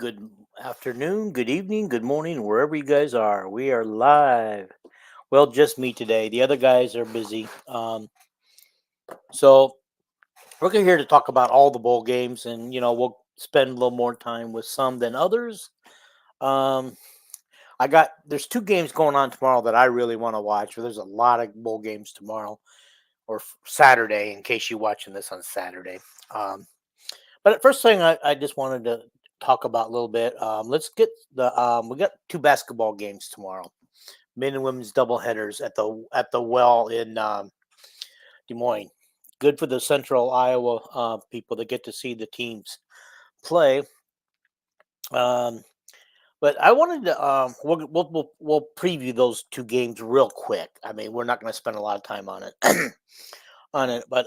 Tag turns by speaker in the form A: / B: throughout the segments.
A: Good afternoon, good evening, good morning, wherever you guys are. We are live. Well, just me today. The other guys are busy. So we're here to talk about all the bowl games, and we'll spend a little more time with some than others. Um, there's two games going on tomorrow that I really want to watch. There's a lot of bowl games tomorrow or Saturday, in case you're watching this on Saturday. Um, But first thing I just wanted to talk about a little bit. Let's get we got two basketball games tomorrow, men and women's doubleheaders at the Well in Des Moines. Good for the Central Iowa people that get to see the teams play. Um, but I wanted to we'll preview those two games real quick. I mean, we're not going to spend a lot of time on it but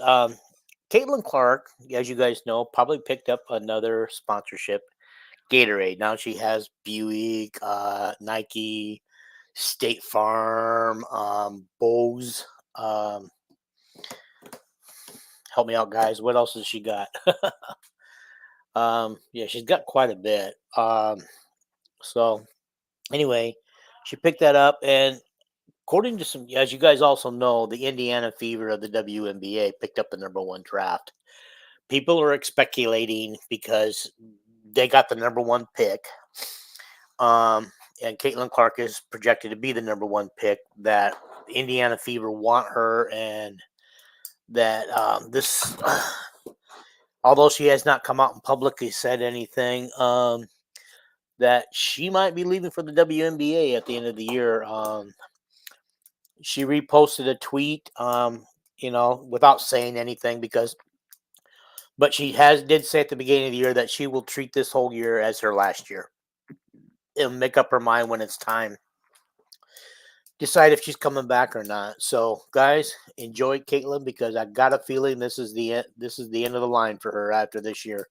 A: Caitlin Clark, as you guys know, probably picked up another sponsorship. Gatorade. Now she has Buick, Nike, State Farm, Bose. Um, Help me out, guys. What else has she got? Yeah, she's got quite a bit. So anyway, she picked that up, and according to some, as you guys also know, the Indiana Fever of the WNBA picked up the number one draft. People are speculating because they got the number one pick. And Caitlin Clark is projected to be the number one pick. That Indiana Fever want her, and that this, although she has not come out and publicly said anything, that she might be leaving for the WNBA at the end of the year. She reposted a tweet, without saying anything but she did say at the beginning of the year that she will treat this whole year as her last year and make up her mind when it's time. Decide if she's coming back or not. So, guys, enjoy Caitlin because I got a feeling this is the end. This is the end of the line for her after this year.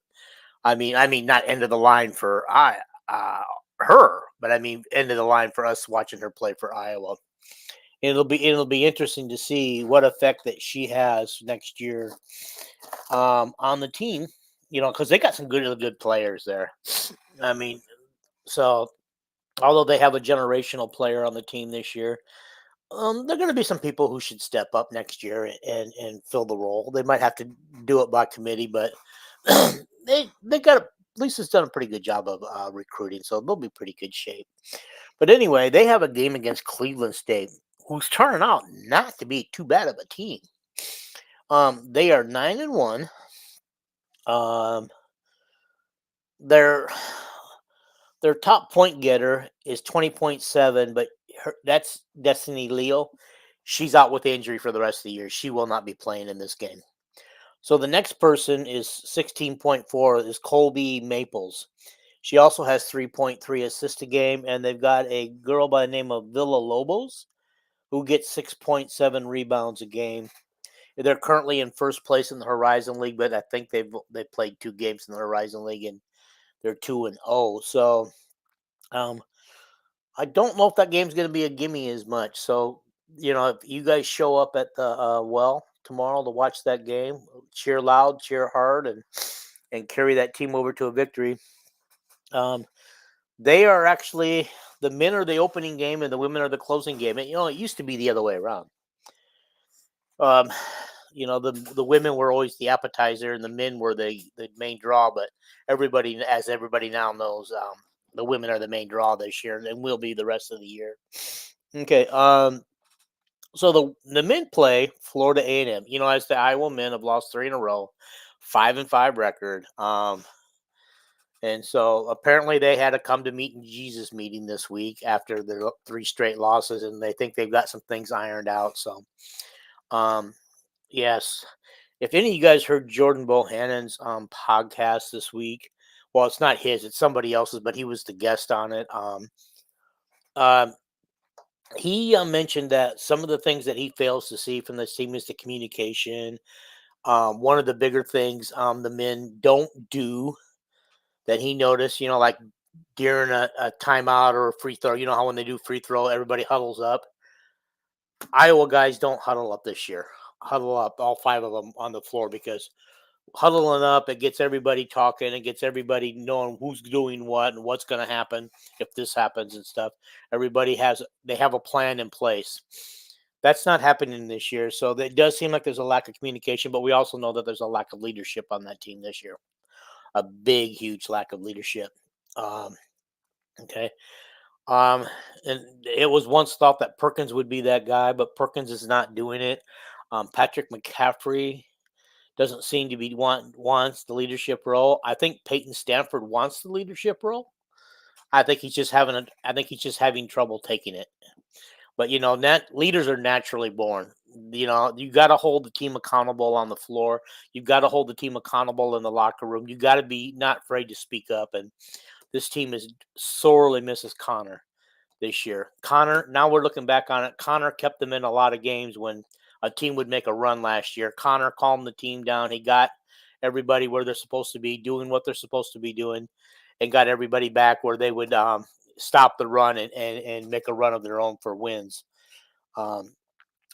A: I mean, not end of the line for uh, her, but I mean end of the line for us watching her play for Iowa. And it'll be interesting to see what effect that she has next year on the team. Because they got some good players there. I mean, so although they have a generational player on the team this year, there are going to be some people who should step up next year and fill the role. They might have to do it by committee, but they got Lisa's done a pretty good job of recruiting, so they'll be pretty good shape. But anyway, they have a game against Cleveland State, who's turning out not to be too bad of a team. They are 9-1. Um, their their top point getter is 20.7, but that's Destiny Leo. She's out with injury for the rest of the year. She will not be playing in this game. So the next person is 16.4 is Colby Maples. She also has 3.3 assists a game, and they've got a girl by the name of Villa Lobos who gets 6.7 rebounds a game. They're currently in first place in the Horizon League, but I think they played two games in the Horizon League and they're 2-0. So um, I don't know if that game's going to be a gimme as much. So, if you guys show up at the Well tomorrow to watch that game, cheer loud, cheer hard, and carry that team over to a victory. They are actually the men are the opening game and the women are the closing game. And, it used to be the other way around. Um, the women were always the appetizer and the men were the main draw. But as everybody now knows, the women are the main draw this year and will be the rest of the year. Okay. So the men play Florida A&M. As the Iowa men have lost three in a row, 5-5 record. And so apparently they had a come to meet Jesus meeting this week after their three straight losses, and they think they've got some things ironed out. So, yes, if any of you guys heard Jordan Bohannon's podcast this week, well, it's not his, it's somebody else's, but he was the guest on it. Um, he mentioned that some of the things that he fails to see from this team is the communication. One of the bigger things the men don't do that he noticed, like during a timeout or a free throw, how when they do free throw, everybody huddles up. Iowa guys don't huddle up this year. Huddle up, all five of them on the floor because huddling up. It gets everybody talking. It gets everybody knowing who's doing what and what's going to happen if this happens and stuff. They have a plan in place. That's not happening this year. So it does seem like there's a lack of communication, but we also know that there's a lack of leadership on that team this year. A big, huge lack of leadership. Um, okay. Um, and it was once thought that Perkins would be that guy, but Perkins is not doing it. Patrick McCaffrey doesn't seem to be wants the leadership role. I think Peyton Stanford wants the leadership role. I think he's just having trouble taking it. But leaders are naturally born. You got to hold the team accountable on the floor. You got to hold the team accountable in the locker room. You got to be not afraid to speak up. And this team is sorely misses Connor this year. Connor, now we're looking back on it. Connor kept them in a lot of games when a team would make a run last year. Connor calmed the team down. He got everybody where they're supposed to be, doing what they're supposed to be doing, and got everybody back where they would stop the run and make a run of their own for wins.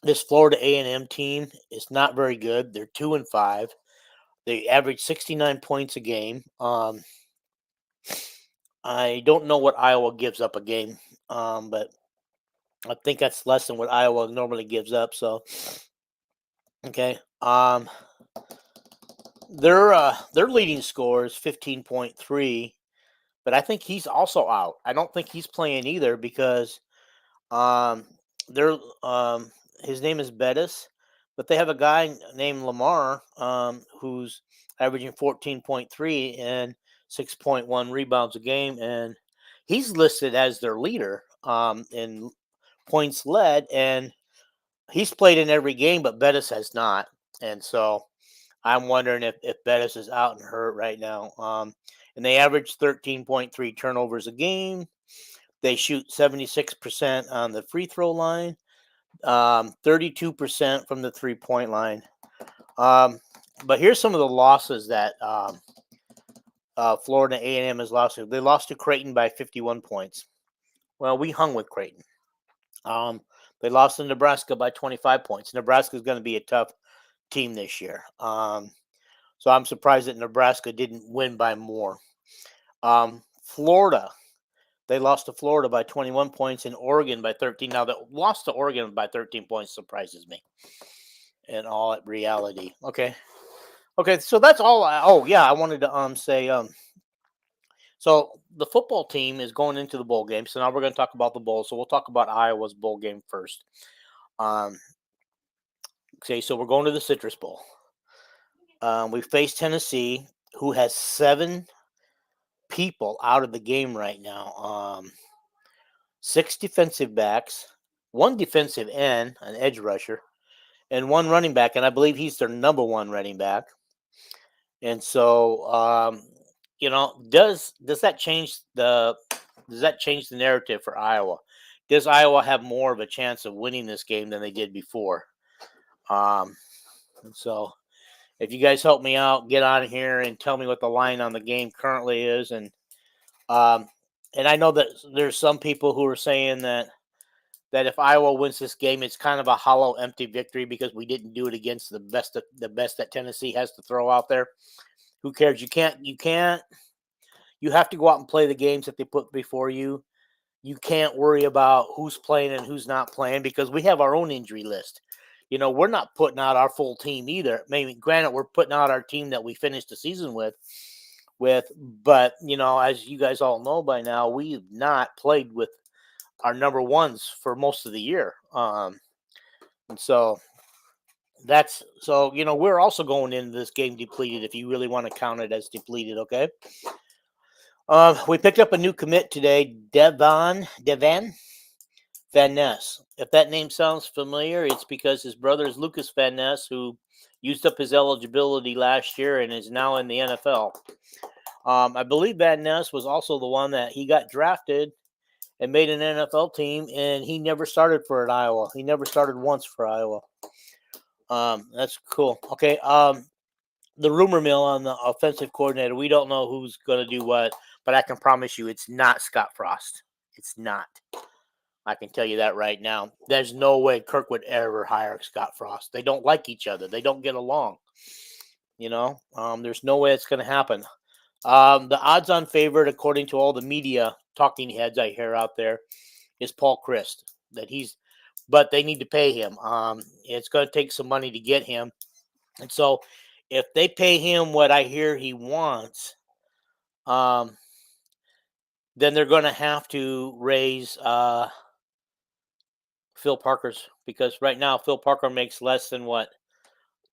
A: This Florida A&M team is not very good. They're 2-5. They average 69 points a game. I don't know what Iowa gives up a game, but I think that's less than what Iowa normally gives up. So, okay. Their leading score is 15.3, but I think he's also out. I don't think he's playing either because they're his name is Bettis, but they have a guy named Lamar who's averaging 14.3 and 6.1 rebounds a game, and he's listed as their leader in points led, and he's played in every game, but Bettis has not. And so I'm wondering if Bettis is out and hurt right now. And they average 13.3 turnovers a game. They shoot 76% on the free throw line, 32% from the 3-point line. But here's some of the losses that Florida A&M has lost to. They lost to Creighton by 51 points. Well, we hung with Creighton. They lost to Nebraska by 25 points. Nebraska is going to be a tough team this year. So I'm surprised that Nebraska didn't win by more. Florida, they lost to Florida by 21 points and Oregon by 13. Now, the loss to Oregon by 13 points surprises me in all reality. Okay, so that's all. I wanted to say so the football team is going into the bowl game. So now we're going to talk about the bowl. So we'll talk about Iowa's bowl game first. Okay, so we're going to the Citrus Bowl. We face Tennessee, who has 7 people out of the game right now. 6 defensive backs, 1 defensive end, an edge rusher, and 1 running back, and I believe he's their number 1 running back. And so, does that change the narrative for Iowa? Does Iowa have more of a chance of winning this game than they did before? And so, if you guys help me out, get on here and tell me what the line on the game currently is. And I know that there's some people who are saying that if Iowa wins this game, it's kind of a hollow, empty victory because we didn't do it against the best that Tennessee has to throw out there. Who cares? You have to go out and play the games that they put before you. You can't worry about who's playing and who's not playing because we have our own injury list. We're not putting out our full team either. Maybe, granted, we're putting out our team that we finished the season with, but as you guys all know by now, we've not played with our number ones for most of the year. And so we're also going into this game depleted if you really want to count it as depleted, okay? We picked up a new commit today, Devan Van Ness. If that name sounds familiar, it's because his brother is Lucas Van Ness, who used up his eligibility last year and is now in the NFL. I believe Van Ness was also the one that he got drafted and made an NFL team, and he never started for Iowa. He never started once for Iowa. That's cool. Okay. The rumor mill on the offensive coordinator, we don't know who's going to do what, but I can promise you it's not Scott Frost. It's not. I can tell you that right now. There's no way Kirk would ever hire Scott Frost. They don't like each other. They don't get along. There's no way it's going to happen. The odds-on favorite, according to all the media talking heads I hear out there, is Paul Christ. But they need to pay him. It's going to take some money to get him, and so if they pay him what I hear he wants, um, then they're going to have to raise Phil Parker's, because right now Phil Parker makes less than what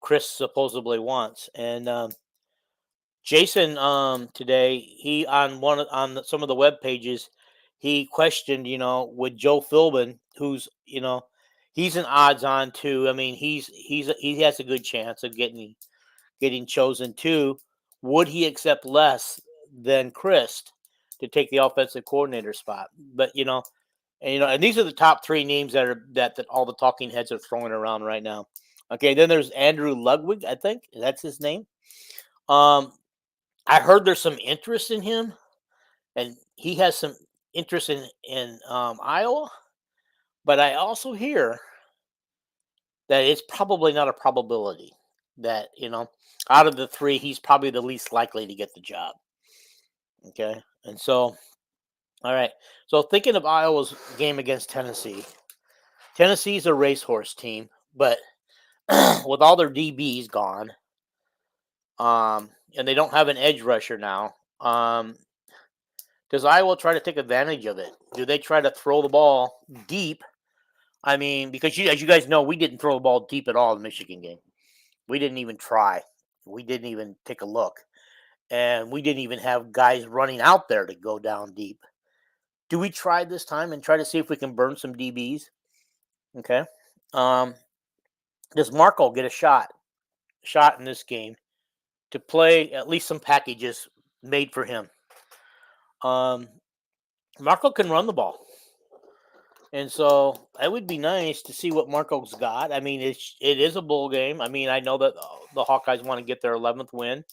A: Chris supposedly wants. And Jason today, he on some of the web pages, he questioned, with Joe Philbin, who's, he's an odds on too. I mean, he has a good chance of getting chosen too. Would he accept less than Chris to take the offensive coordinator spot? But and these are the top three names that all the talking heads are throwing around right now. Okay, then there's Andrew Ludwig, I think that's his name. I heard there's some interest in him, and he has some interest in Iowa. But I also hear that it's probably not a probability that out of the three, he's probably the least likely to get the job. Okay, and so all right. So thinking of Iowa's game against Tennessee, Tennessee's a racehorse team, but with all their DBs gone, and they don't have an edge rusher now, does Iowa try to take advantage of it? Do they try to throw the ball deep? I mean, because as you guys know, we didn't throw the ball deep at all in the Michigan game. We didn't even try. We didn't even take a look. And we didn't even have guys running out there to go down deep. Do we try this time and try to see if we can burn some DBs? Okay. Does Marco get a shot in this game to play at least some packages made for him? Marco can run the ball. And so it would be nice to see what Marco's got. I mean, it is a bowl game. I mean, I know that the Hawkeyes want to get their 11th win.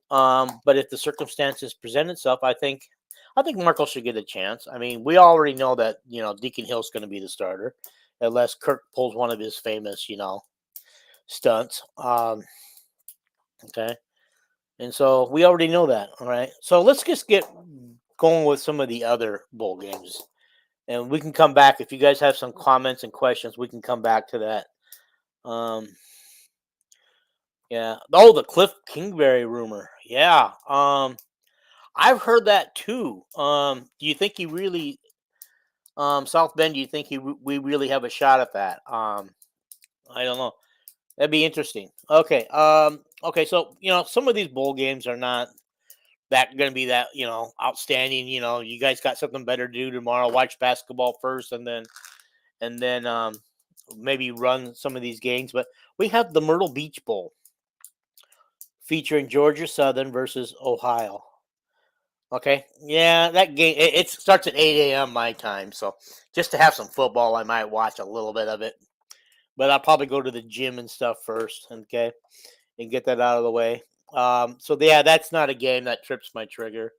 A: But if the circumstances present itself, I think Marco should get a chance. I mean, we already know that Deacon Hill's going to be the starter, unless Kirk pulls one of his famous stunts. Okay, and so we already know that. All right, so let's just get going with some of the other bowl games. And we can come back if you guys have some comments and questions. We can come back to that. Yeah. Oh, the Cliff Kingsbury rumor. Yeah. I've heard that too. Do you think he really, South Bend? Do you think we really have a shot at that? I don't know. That'd be interesting. Okay. Okay. So some of these bowl games are not going to be that outstanding. You guys got something better to do tomorrow. Watch basketball first, and then maybe run some of these games. But we have the Myrtle Beach Bowl featuring Georgia Southern versus Ohio. Okay, yeah, that game it starts at 8 a.m. my time, so just to have some football, I might watch a little bit of it. But I'll probably go to the gym and stuff first, okay, and get that out of the way. So yeah, that's not a game that trips my trigger.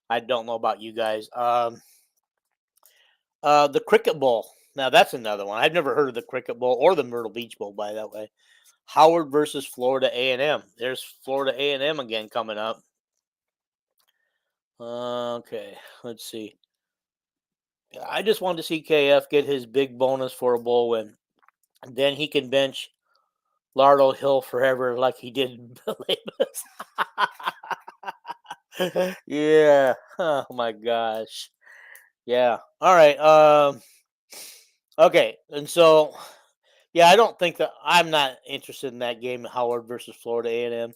A: I don't know about you guys. The Cricket Bowl. Now that's another one. I've never heard of the Cricket Bowl or the Myrtle Beach Bowl, by that way. Howard versus Florida A&M. There's Florida A&M again coming up. Okay, let's see. I just want to see KF get his big bonus for a bowl win. And then he can bench Lardo Hill forever like he did in Yeah. Oh my gosh. Yeah. All right. Okay. And so yeah, I don't think that I'm not interested in that game, Howard versus Florida A&M.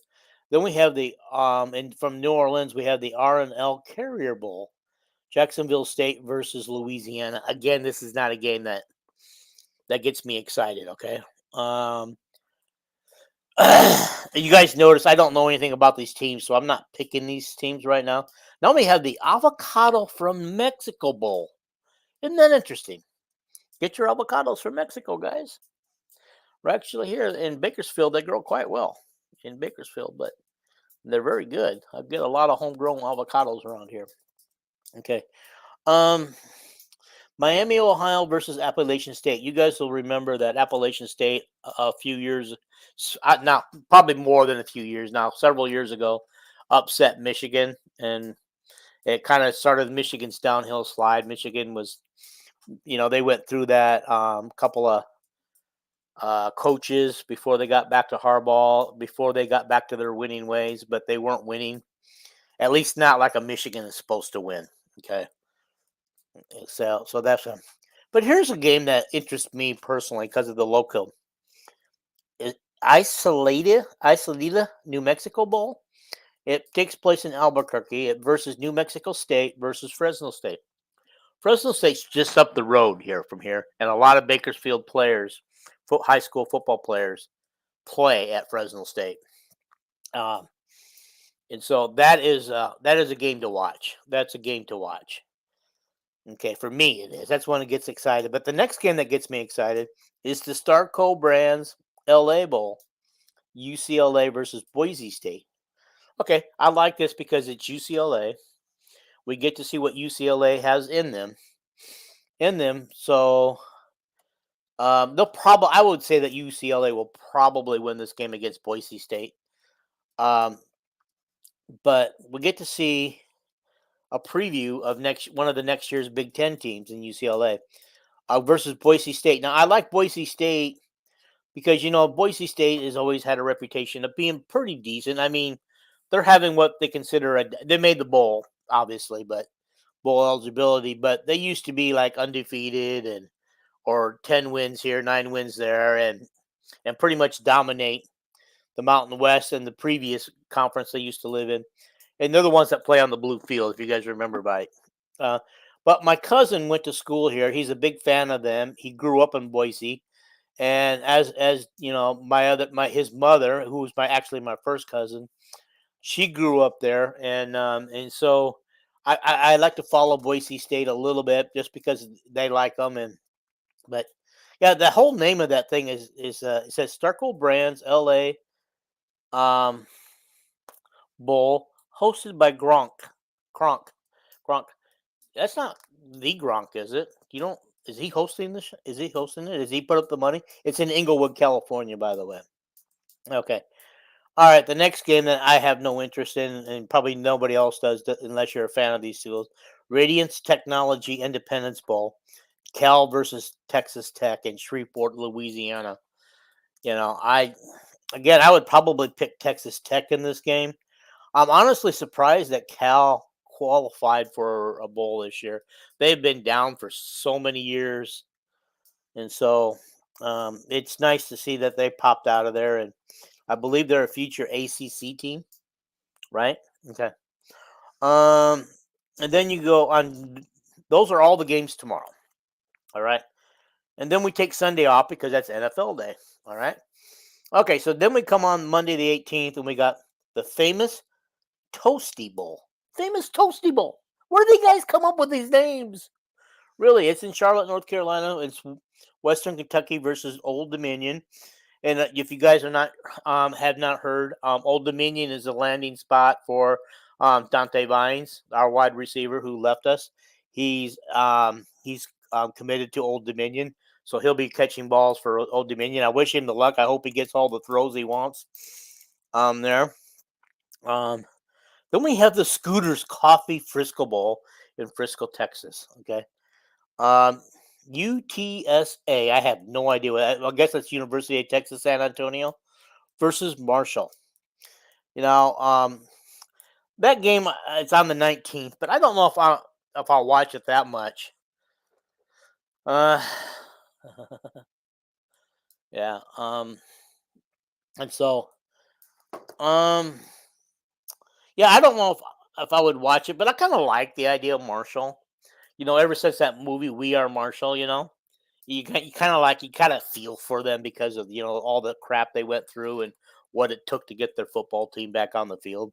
A: Then we have the and from New Orleans we have the R&L Carrier Bowl, Jacksonville State versus Louisiana. Again, this is not a game that gets me excited. Okay, you guys notice I don't know anything about these teams, so I'm not picking these teams right now. Now we have the Avocado from Mexico Bowl. Isn't that interesting? Get your avocados from Mexico, guys. We're actually here in Bakersfield. They grow quite well in Bakersfield, but they're very good. I get a lot of homegrown avocados around here. Okay. Miami, Ohio versus Appalachian State. You guys will remember that Appalachian State a few years, now probably more than a few years now, several years ago, upset Michigan, and it kind of started Michigan's downhill slide. Michigan was, they went through that couple of coaches before they got back to Harbaugh, before they got back to their winning ways, but they weren't winning. At least not like a Michigan is supposed to win. Okay, so that's a. But here's a game that interests me personally because of the local. Isolita, New Mexico Bowl. It takes place in Albuquerque versus New Mexico State versus Fresno State. Fresno State's just up the road here from here, and a lot of Bakersfield players, high school football players, play at Fresno State. Um, and so that is a game to watch. That's a game to watch. Okay, for me it is. That's when it gets excited. But the next game that gets me excited is the Starco Brands LA Bowl, UCLA versus Boise State. Okay, I like this because it's UCLA. We get to see what UCLA has in them. So they'll probably. I would say that UCLA will probably win this game against Boise State. Um, but we get to see a preview of one of the next year's Big Ten teams in UCLA versus Boise State. Now, I like Boise State because Boise State has always had a reputation of being pretty decent. I mean, they're having what they consider they made the bowl, obviously, but bowl eligibility. But they used to be like undefeated or 10 wins here, 9 wins there, and pretty much dominate the Mountain West and the previous conference they used to live in. And they're the ones that play on the blue field, if you guys remember right. But my cousin went to school here. He's a big fan of them. He grew up in Boise, and as you know, his mother, who was my first cousin, she grew up there, and so I like to follow Boise State a little bit just because they like them, but yeah, the whole name of that thing is it says Starkville Brands LA Bowl hosted by Gronk. That's not the Gronk, is it? You don't. Is he hosting this? Is he hosting it? Does he put up the money? It's in Inglewood, California, by the way. Okay. All right. The next game that I have no interest in, and probably nobody else does, unless you're a fan of these schools, Radiance Technology Independence Bowl, Cal versus Texas Tech in Shreveport, Louisiana. I would probably pick Texas Tech in this game. I'm honestly surprised that Cal qualified for a bowl this year. They've been down for so many years, and so it's nice to see that they popped out of there. And I believe they're a future ACC team, right? Okay. And then you go on. Those are all the games tomorrow. All right. And then we take Sunday off because that's NFL day. All right. Okay. So then we come on Monday the 18th, and we got the famous Toasty Bowl. Famous Toasty Bowl. Where do you guys come up with these names? Really, it's in Charlotte, North Carolina. It's Western Kentucky versus Old Dominion. And if you guys are not have not heard, Old Dominion is a landing spot for Dante Vines, our wide receiver who left us. He's committed to Old Dominion, so he'll be catching balls for Old Dominion. I wish him the luck. I hope he gets all the throws he wants. There. Then we have the Scooters Coffee Frisco Bowl in Frisco, Texas. Okay. UTSA. I have no idea what. I guess that's University of Texas San Antonio versus Marshall. That game it's on the 19th, but I don't know if I'll watch it that much. Yeah. And so, yeah, I don't know if I would watch it, but I kind of like the idea of Marshall. Ever since that movie We Are Marshall, you kind of feel for them because of all the crap they went through and what it took to get their football team back on the field.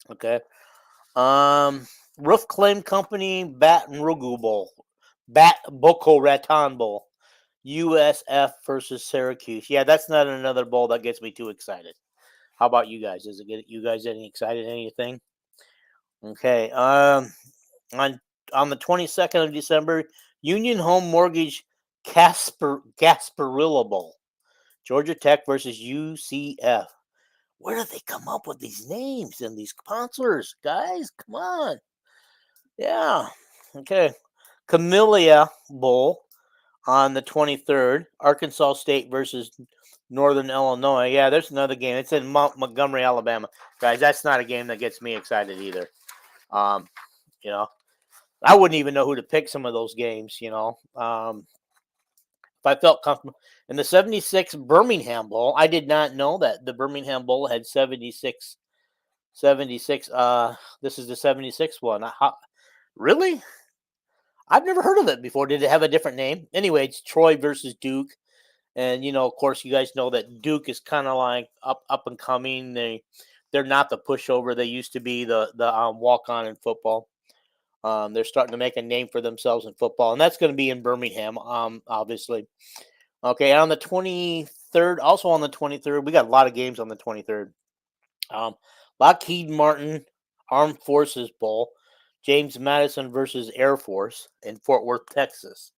A: Okay. Roof Claim Company Baton Rouge Bowl, Boca Raton Bowl, USF versus Syracuse. Yeah, that's not another bowl that gets me too excited. How about you guys? Does it get you guys any excited? Anything? Okay. On the 22nd of December, Union Home Mortgage Gasparilla Bowl. Georgia Tech versus UCF. Where did they come up with these names and these sponsors, guys? Come on. Yeah. Okay. Camellia Bowl on the 23rd. Arkansas State versus Northern Illinois. Yeah, there's another game. It's in Montgomery, Alabama. Guys, that's not a game that gets me excited either. Um, you know, I wouldn't even know who to pick some of those games, if I felt comfortable. In the 76 Birmingham Bowl, I did not know that the Birmingham Bowl had 76. This is the 76 one. Really? I've never heard of it before. Did it have a different name? Anyway, it's Troy versus Duke. And of course, you guys know that Duke is kind of like up and coming. They're not the pushover they used to be. The walk on in football. They're starting to make a name for themselves in football, and that's going to be in Birmingham. Obviously. Okay, on the 23rd, also on the 23rd, we got a lot of games on the 23rd. Lockheed Martin Armed Forces Bowl, James Madison versus Air Force in Fort Worth, Texas.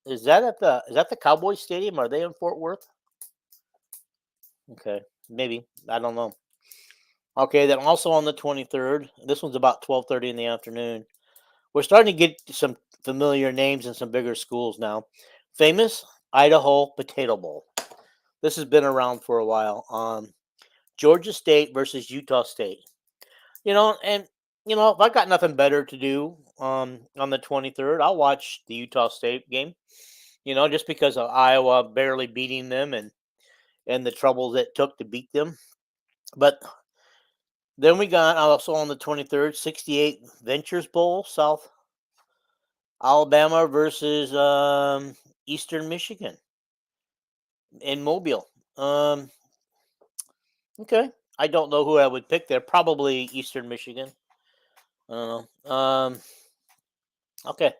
A: Is that the Cowboys Stadium? Are they in Fort Worth? Okay, maybe. I don't know. Okay, then also on the 23rd, this one's about 12:30 in the afternoon. We're starting to get some familiar names and some bigger schools now. Famous Idaho Potato Bowl. This has been around for a while. Georgia State versus Utah State. And if I got nothing better to do on the 23rd, I'll watch the Utah State game. Just because of Iowa barely beating them and the troubles it took to beat them. But then we got also on the 23rd, 68 Ventures Bowl, South Alabama versus Eastern Michigan in Mobile. Okay. I don't know who I would pick there. Probably Eastern Michigan. I don't know. Okay.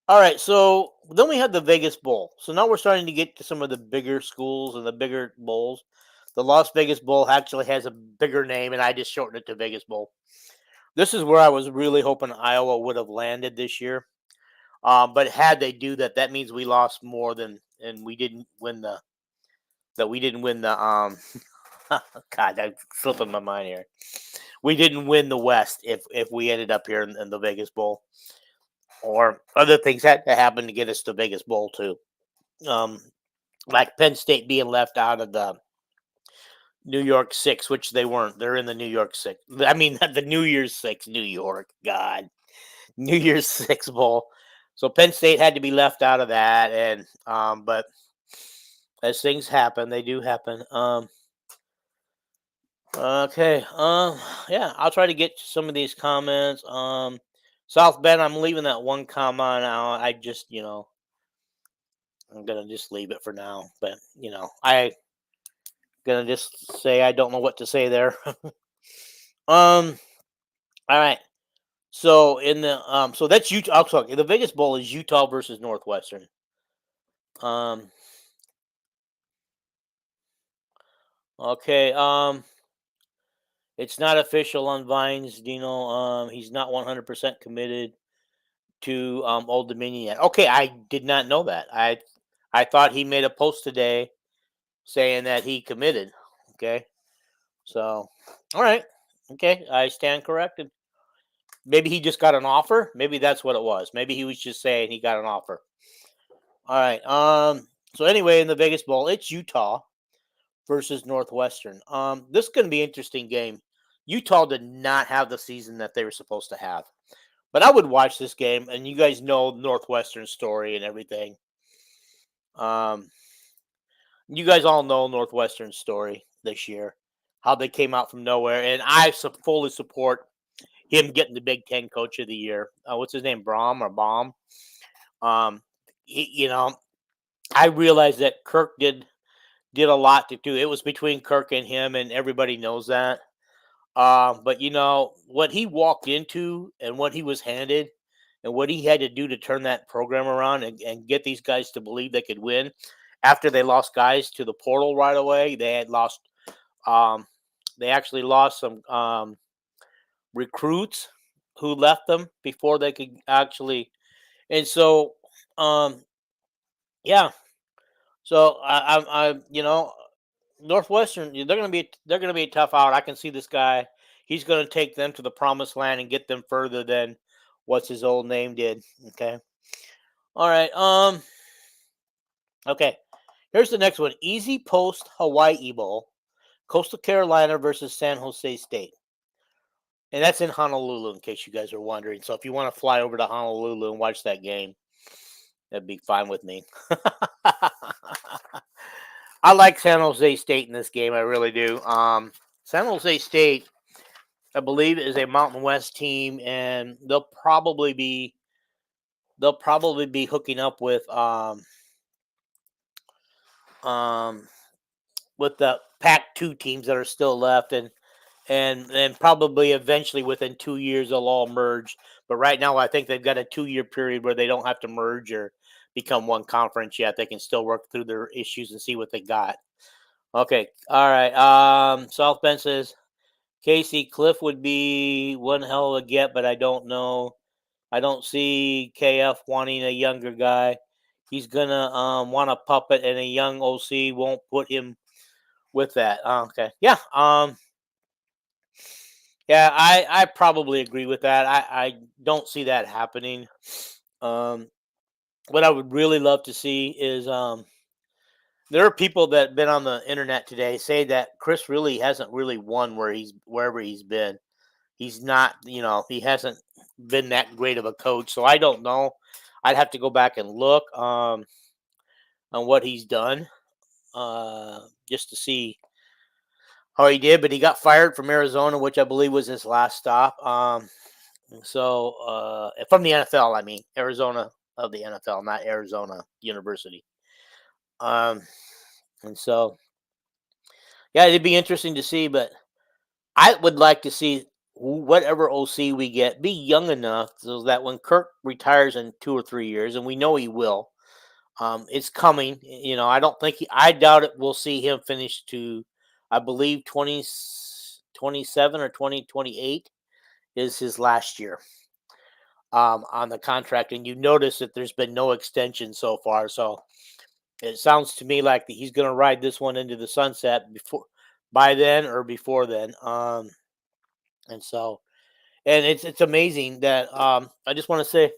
A: All right. So then we had the Vegas Bowl. So now we're starting to get to some of the bigger schools and the bigger bowls. The Las Vegas Bowl actually has a bigger name, and I just shortened it to Vegas Bowl. This is where I was really hoping Iowa would have landed this year. But had they do that, that means we lost more than, and we didn't win the. That we didn't win the. God, I'm slipping my mind here. We didn't win the West if we ended up here in the Vegas Bowl, or other things had to happen to get us to Vegas Bowl too. Like Penn State being left out of the New York Six, which they weren't. They're in the New York Six. I mean, the New Year's Six, New York. God, New Year's Six Bowl. So Penn State had to be left out of that, and but as things happen, they do happen. Okay. Yeah, I'll try to get to some of these comments. South Bend, I'm leaving that one comment out. I just, I'm gonna just leave it for now. But I gonna just say I don't know what to say there. All right. So so that's Utah. I'm sorry, the Vegas Bowl is Utah versus Northwestern. Okay. It's not official on Vines, Dino. He's not 100% committed to Old Dominion yet. Okay, I did not know that. I thought he made a post today saying that he committed. Okay, so all right, okay, I stand corrected. Maybe he just got an offer. Maybe that's what it was. Maybe he was just saying he got an offer. All right. So anyway, in the Vegas Bowl, it's Utah versus Northwestern. This is going to be an interesting game. Utah did not have the season that they were supposed to have. But I would watch this game, and you guys know Northwestern story and everything. You guys all know Northwestern story this year, how they came out from nowhere, and I fully support him getting the Big Ten Coach of the Year. What's his name, Brom or Baum? I realized that Kirk did a lot to do. It was between Kirk and him, and everybody knows that. But what he walked into and what he was handed and what he had to do to turn that program around and get these guys to believe they could win after they lost guys to the portal right away. They had lost, they actually lost some recruits who left them before they could actually. And so, yeah. So Northwestern, they're gonna be a tough out. I can see this guy. He's gonna take them to the promised land and get them further than what's his old name did. Okay. All right. Okay. Here's the next one. Easy Post Hawaii Bowl. Coastal Carolina versus San Jose State. And that's in Honolulu, in case you guys are wondering. So if you want to fly over to Honolulu and watch that game, that'd be fine with me. I like San Jose State in this game. I really do. San Jose State, I believe, is a Mountain West team, and they'll probably be hooking up um, with the Pac-2 teams that are still left, and probably eventually within 2 years they'll all merge. But right now, I think they've got a 2-year period where they don't have to merge or become one conference yet. They can still work through their issues and see what they got. Okay, all right. South Bend says Casey Cliff would be one hell of a get, but I don't know. I don't see KF wanting a younger guy. He's gonna want a puppet, and a young OC won't put him with that. Okay, yeah. Yeah, I probably agree with that. I don't see that happening. Um, what I would really love to see is there are people that have been on the internet today say that Chris really hasn't really won wherever he's been. He's not, he hasn't been that great of a coach. So I don't know. I'd have to go back and look on what he's done just to see how he did. But he got fired from Arizona, which I believe was his last stop. From the NFL, I mean Arizona of the NFL, not Arizona University. Um, and so yeah, it'd be interesting to see, but I would like to see whatever OC we get be young enough so that when Kirk retires in 2 or 3 years, and we know he will, it's coming. I don't think I doubt it. We'll see him finish to, I believe, 2027 or 2028 is his last year on the contract. And you notice that there's been no extension so far. So it sounds to me like he's going to ride this one into the sunset by then or before then. And so, and it's amazing that I just want to say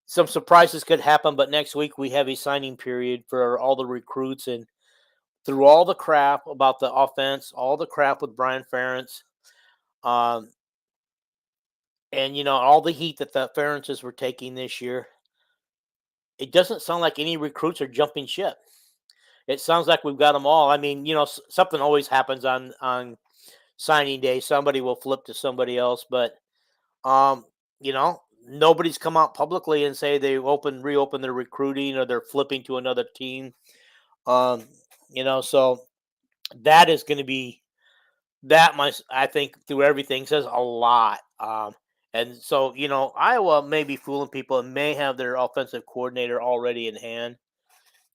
A: some surprises could happen, but next week we have a signing period for all the recruits, and through all the crap about the offense, all the crap with Brian Ferentz, um, and all the heat that the Ferentzes were taking this year, it doesn't sound like any recruits are jumping ship. It sounds like we've got them all. I mean, something always happens on signing day. Somebody will flip to somebody else, but um, nobody's come out publicly and say they reopen their recruiting or they're flipping to another team. Um, so that is going to be I think through everything says a lot. And so, Iowa may be fooling people and may have their offensive coordinator already in hand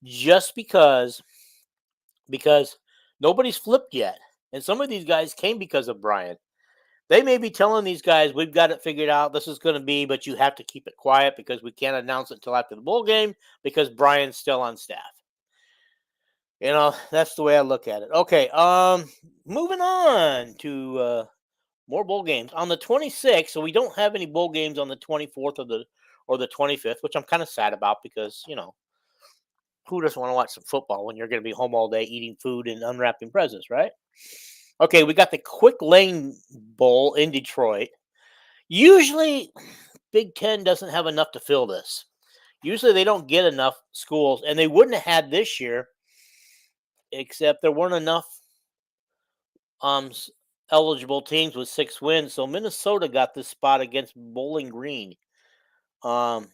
A: just because nobody's flipped yet. And some of these guys came because of Brian. They may be telling these guys, we've got it figured out. This is going to be, but you have to keep it quiet because we can't announce it until after the bowl game because Brian's still on staff. That's the way I look at it. Okay. Moving on to more bowl games on the 26th. So we don't have any bowl games on the 24th or the 25th, which I'm kind of sad about because, who doesn't want to watch some football when you're going to be home all day eating food and unwrapping presents, right? Okay, we got the Quick Lane Bowl in Detroit. Usually, Big Ten doesn't have enough to fill this. Usually, they don't get enough schools, and they wouldn't have had this year, except there weren't enough eligible teams with 6 wins. So Minnesota got this spot against Bowling Green. And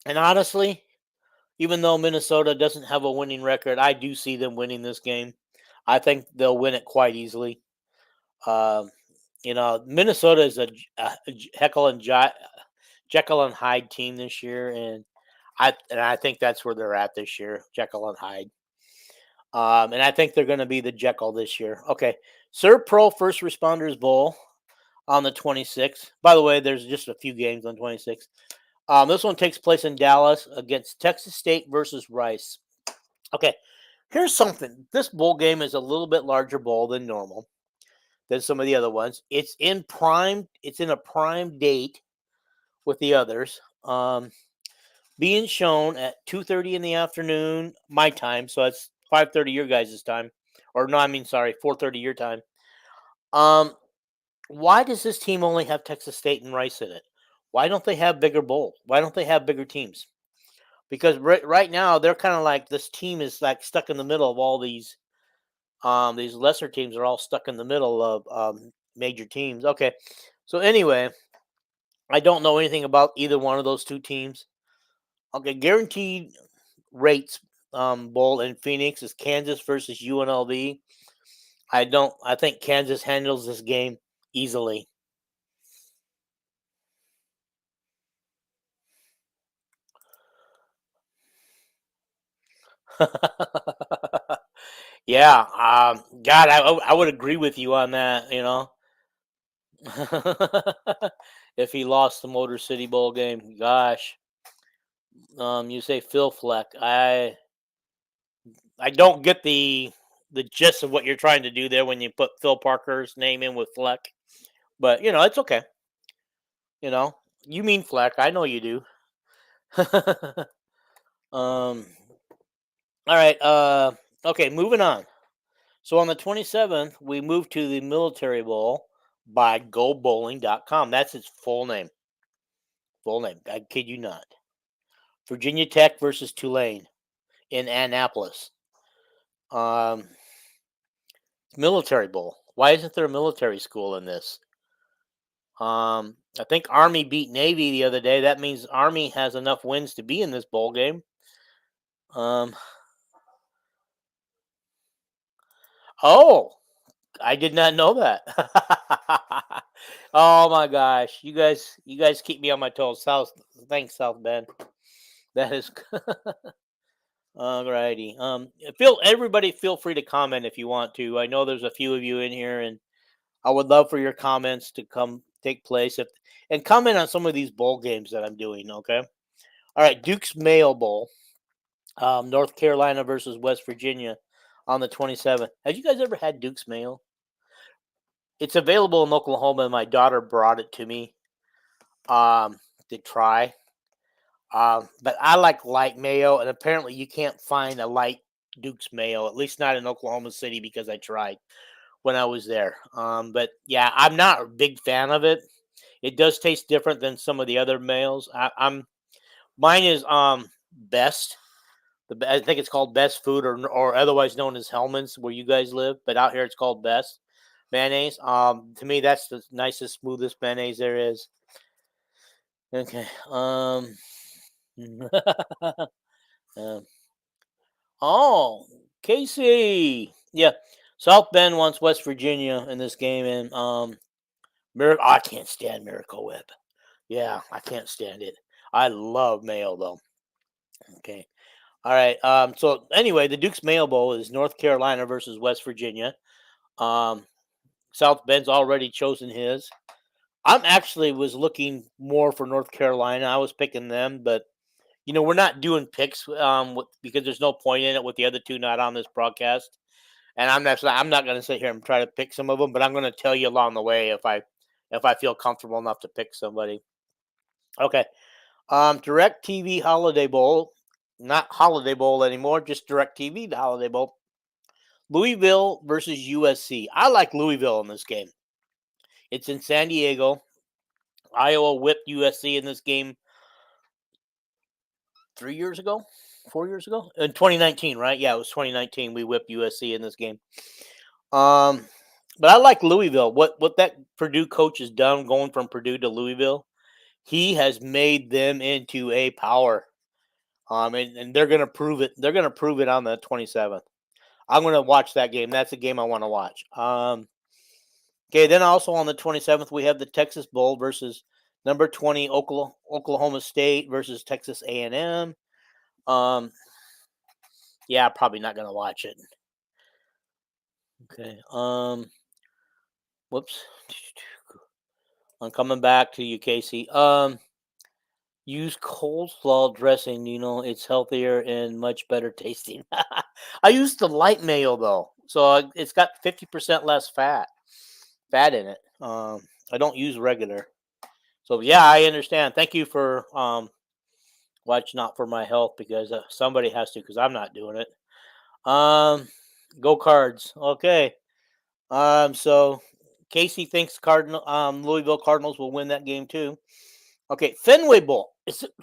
A: honestly, even though Minnesota doesn't have a winning record, I do see them winning this game. I think they'll win it quite easily. Minnesota is a Jekyll and Hyde team this year, and I think that's where they're at this year, Jekyll and Hyde. And I think they're going to be the Jekyll this year. Okay, Serve Pro First Responders Bowl. on the 26th. By the way, there's just a few games on 26th. This one takes place in Dallas against Texas State versus Rice. Okay, here's something. This bowl game is a little bit larger bowl than normal than some of the other ones. It's in a prime date with the others. Being shown at 2:30 in the afternoon, my time, so that's 5:30 your guys' time. Or no, I mean sorry, 4:30 your time. Why does this team only have Texas State and Rice in it? Why don't they have bigger bowl? Why don't they have bigger teams? Because right now they're kind of like this team is like stuck in the middle of all these lesser teams are all stuck in the middle of major teams. Okay. So anyway, I don't know anything about either one of those two teams. Okay, guaranteed rates bowl in Phoenix is Kansas versus UNLV. I think Kansas handles this game easily. Yeah, God, I would agree with you on that. If he lost the Motor City Bowl game, gosh. You say Phil Fleck. I don't get the gist of what you're trying to do there when you put Phil Parker's name in with Fleck, but it's okay. You know, you mean Fleck. I know you do. um. All right. Okay. Moving on. So on the 27th, we move to the Military Bowl by GoBowling.com. That's its full name. Full name. I kid you not. Virginia Tech versus Tulane in Annapolis. Um, Military Bowl. Why isn't there a military school in this? I think Army beat Navy the other day. That means Army has enough wins to be in this bowl game. Um, oh, I did not know that. Oh my gosh, you guys keep me on my toes. Thanks, South Bend. That is alrighty. Everybody feel free to comment if you want to. I know there's a few of you in here, and I would love for your comments to come take place and comment on some of these bowl games that I'm doing. Okay. All right, Duke's Mayo Bowl, North Carolina versus West Virginia on the 27th. Have you guys ever had Duke's Mayo? It's available in Oklahoma, and my daughter brought it to me to try. But I like light mayo, and apparently you can't find a light Duke's Mayo, at least not in Oklahoma City, because I tried when I was there. But yeah, I'm not a big fan of it. It does taste different than some of the other mayos. Mine is Best. I think it's called Best Food, or otherwise known as Hellman's, where you guys live. But out here, it's called Best mayonnaise. To me, that's the nicest, smoothest mayonnaise there is. Okay. um, oh, Casey. Yeah, South Bend wants West Virginia in this game, and I can't stand Miracle Whip. Yeah, I can't stand it. I love mayo though. Okay. All right. So anyway, the Duke's Mayo Bowl is North Carolina versus West Virginia. Um, South Bend's already chosen his. I'm actually was looking more for North Carolina. I was picking them, but we're not doing picks because there's no point in it with the other two not on this broadcast. And I'm not going to sit here and try to pick some of them, but I'm going to tell you along the way if I feel comfortable enough to pick somebody. Okay. Direct TV Holiday Bowl, not Holiday Bowl anymore, just Direct TV the Holiday Bowl. Louisville versus USC. I like Louisville in this game. It's in San Diego. Iowa whipped USC in this game 3 years ago, 4 years ago, in 2019, right? Yeah, it was 2019. We whipped USC in this game. But I like Louisville. What that Purdue coach has done, going from Purdue to Louisville, he has made them into a power. And they're gonna prove it. They're gonna prove it on the 27th. I'm gonna watch that game. That's a game I want to watch. Okay, then also on the 27th we have the Texas Bowl versus number 20 Oklahoma State versus Texas A&M. Yeah, probably not gonna watch it. Okay. Whoops. I'm coming back to you, Casey. Use coleslaw dressing. It's healthier and much better tasting. I use the light mayo though, so it's got 50% less fat in it. I don't use regular. So yeah, I understand. Thank you for watching out for my health because somebody has to because I'm not doing it. Go Cards. Okay. So Casey thinks Louisville Cardinals will win that game too. Okay, Fenway Bowl.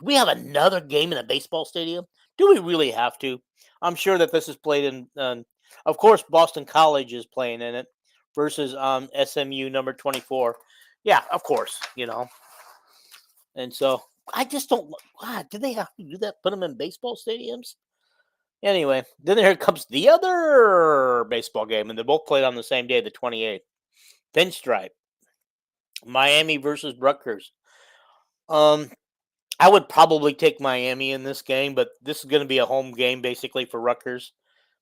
A: We have another game in a baseball stadium? Do we really have to? I'm sure that this is played in. Of course, Boston College is playing in it versus SMU number 24. Yeah, of course. And so I just don't. God, do they have to do that? Put them in baseball stadiums? Anyway, then here comes the other baseball game, and they're both played on the same day, the 28th. Pinstripe, Miami versus Rutgers. I would probably take Miami in this game, but this is going to be a home game basically for Rutgers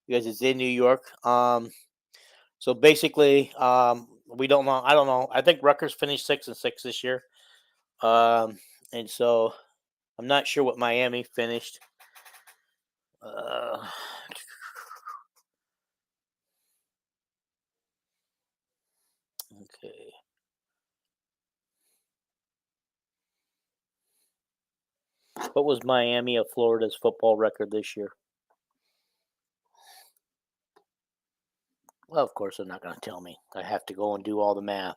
A: because it's in New York. So basically, we don't know. I don't know. I think Rutgers finished 6-6 this year, and so I'm not sure what Miami finished. Okay. What was Miami of Florida's football record this year? Well, of course, they're not going to tell me. I have to go and do all the math.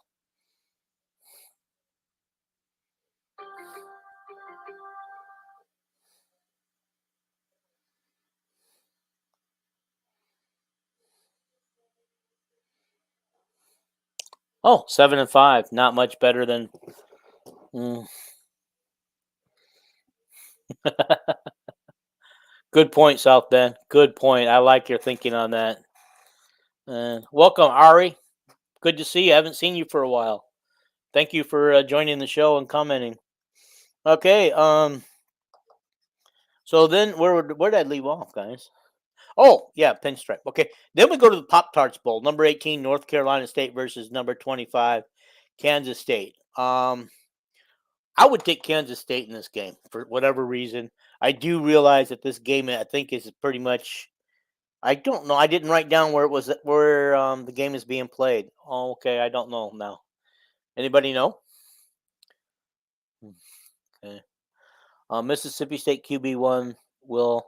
A: Oh, 7-5. Not much better than. Good point, South Bend. Good point. I like your thinking on that. Welcome, Ari. Good to see you. I haven't seen you for a while. Thank you for joining the show and commenting. Okay. So then, where did I leave off, guys? Oh, yeah, Pinstripe. Okay. Then we go to the Pop Tarts Bowl. Number 18, North Carolina State versus number 25, Kansas State. I would take Kansas State in this game for whatever reason. I do realize that this game, I think, is pretty much. I don't know. I didn't write down where the game is being played. Oh, okay. I don't know now. Anybody know? Okay. Mississippi State QB1 Will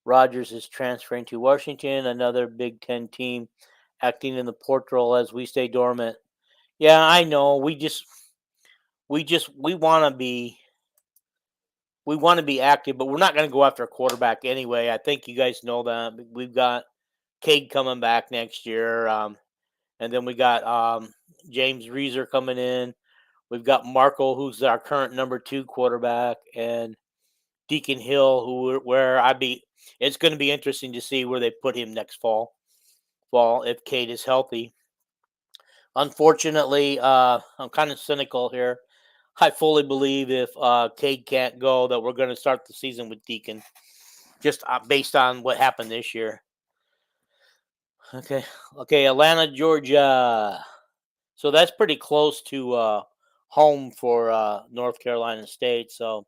A: Rogers is transferring to Washington. Another Big Ten team acting in the portal as we stay dormant. Yeah, I know. We want to be active, but we're not going to go after a quarterback anyway. I think you guys know that. We've got Cade coming back next year, and then we got James Reeser coming in. We've got Marco, who's our current number 2 quarterback, and Deacon Hill, it's going to be interesting to see where they put him next fall if Cade is healthy. Unfortunately, I'm kind of cynical here. I fully believe if Cade can't go, that we're going to start the season with Deacon, just based on what happened this year. Okay, Atlanta, Georgia. So that's pretty close to home for North Carolina State. So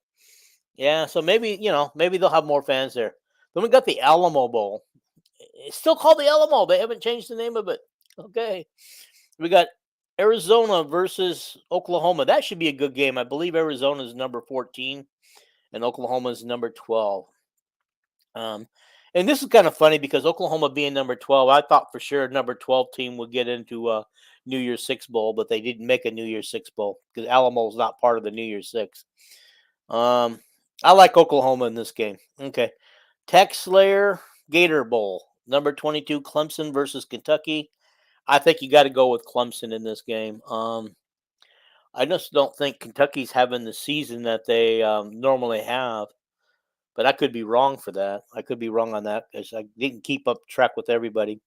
A: yeah, so maybe they'll have more fans there. Then we got the Alamo Bowl. It's still called the Alamo. They haven't changed the name of it. Okay, we got Arizona versus Oklahoma. That should be a good game. I believe Arizona is number 14 and Oklahoma is number 12. And this is kind of funny because Oklahoma being number 12, I thought for sure number 12 team would get into a New Year's Six Bowl, but they didn't make a New Year's Six Bowl because Alamo is not part of the New Year's Six. I like Oklahoma in this game. Okay. Tech Slayer Gator Bowl, number 22, Clemson versus Kentucky. I think you got to go with Clemson in this game. I just don't think Kentucky's having the season that they normally have, but I could be wrong for that. I could be wrong on that because I didn't keep up track with everybody.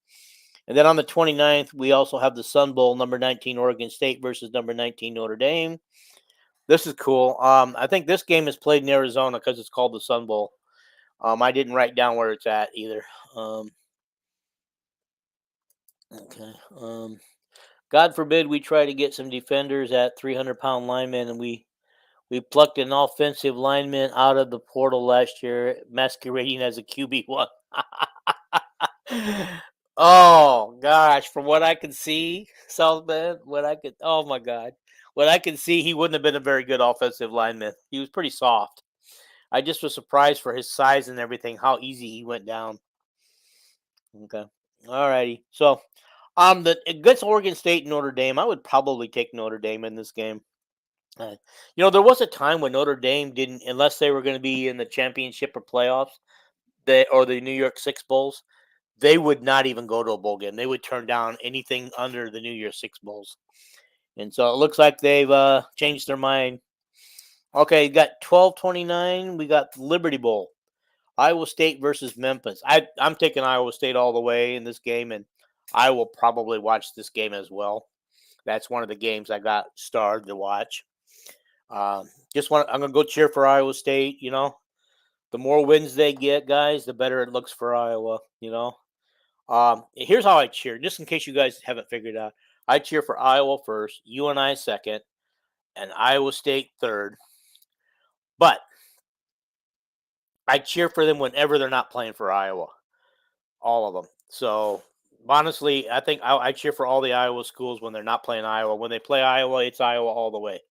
A: And then on the 29th, we also have the Sun Bowl, number 19, Oregon State versus number 19, Notre Dame. This is cool. I think this game is played in Arizona because it's called the Sun Bowl. I didn't write down where it's at either. Okay. God forbid we try to get some defenders at 300-pound linemen, and we plucked an offensive lineman out of the portal last year, masquerading as a QB1. Oh gosh, from what I can see, South Bend, oh my God, what I can see, he wouldn't have been a very good offensive lineman. He was pretty soft. I just was surprised for his size and everything, how easy he went down. Okay, all righty. So, against Oregon State and Notre Dame, I would probably take Notre Dame in this game. Uh, there was a time when Notre Dame didn't, unless they were going to be in the championship or playoffs, or the New York Six Bowls, they would not even go to a bowl game. They would turn down anything under the New Year Six Bowls. And so it looks like they've changed their mind. Okay, you got 12:29. We got Liberty Bowl. Iowa State versus Memphis. I'm taking Iowa State all the way in this game, and I will probably watch this game as well. That's one of the games I got starred to watch. I'm gonna go cheer for Iowa State. The more wins they get, guys, the better it looks for Iowa. Here's how I cheer, just in case you guys haven't figured out. I cheer for Iowa first, UNI second, and Iowa State third. But I cheer for them whenever they're not playing for Iowa, all of them. So honestly, I think I cheer for all the Iowa schools when they're not playing Iowa. When they play Iowa, it's Iowa all the way.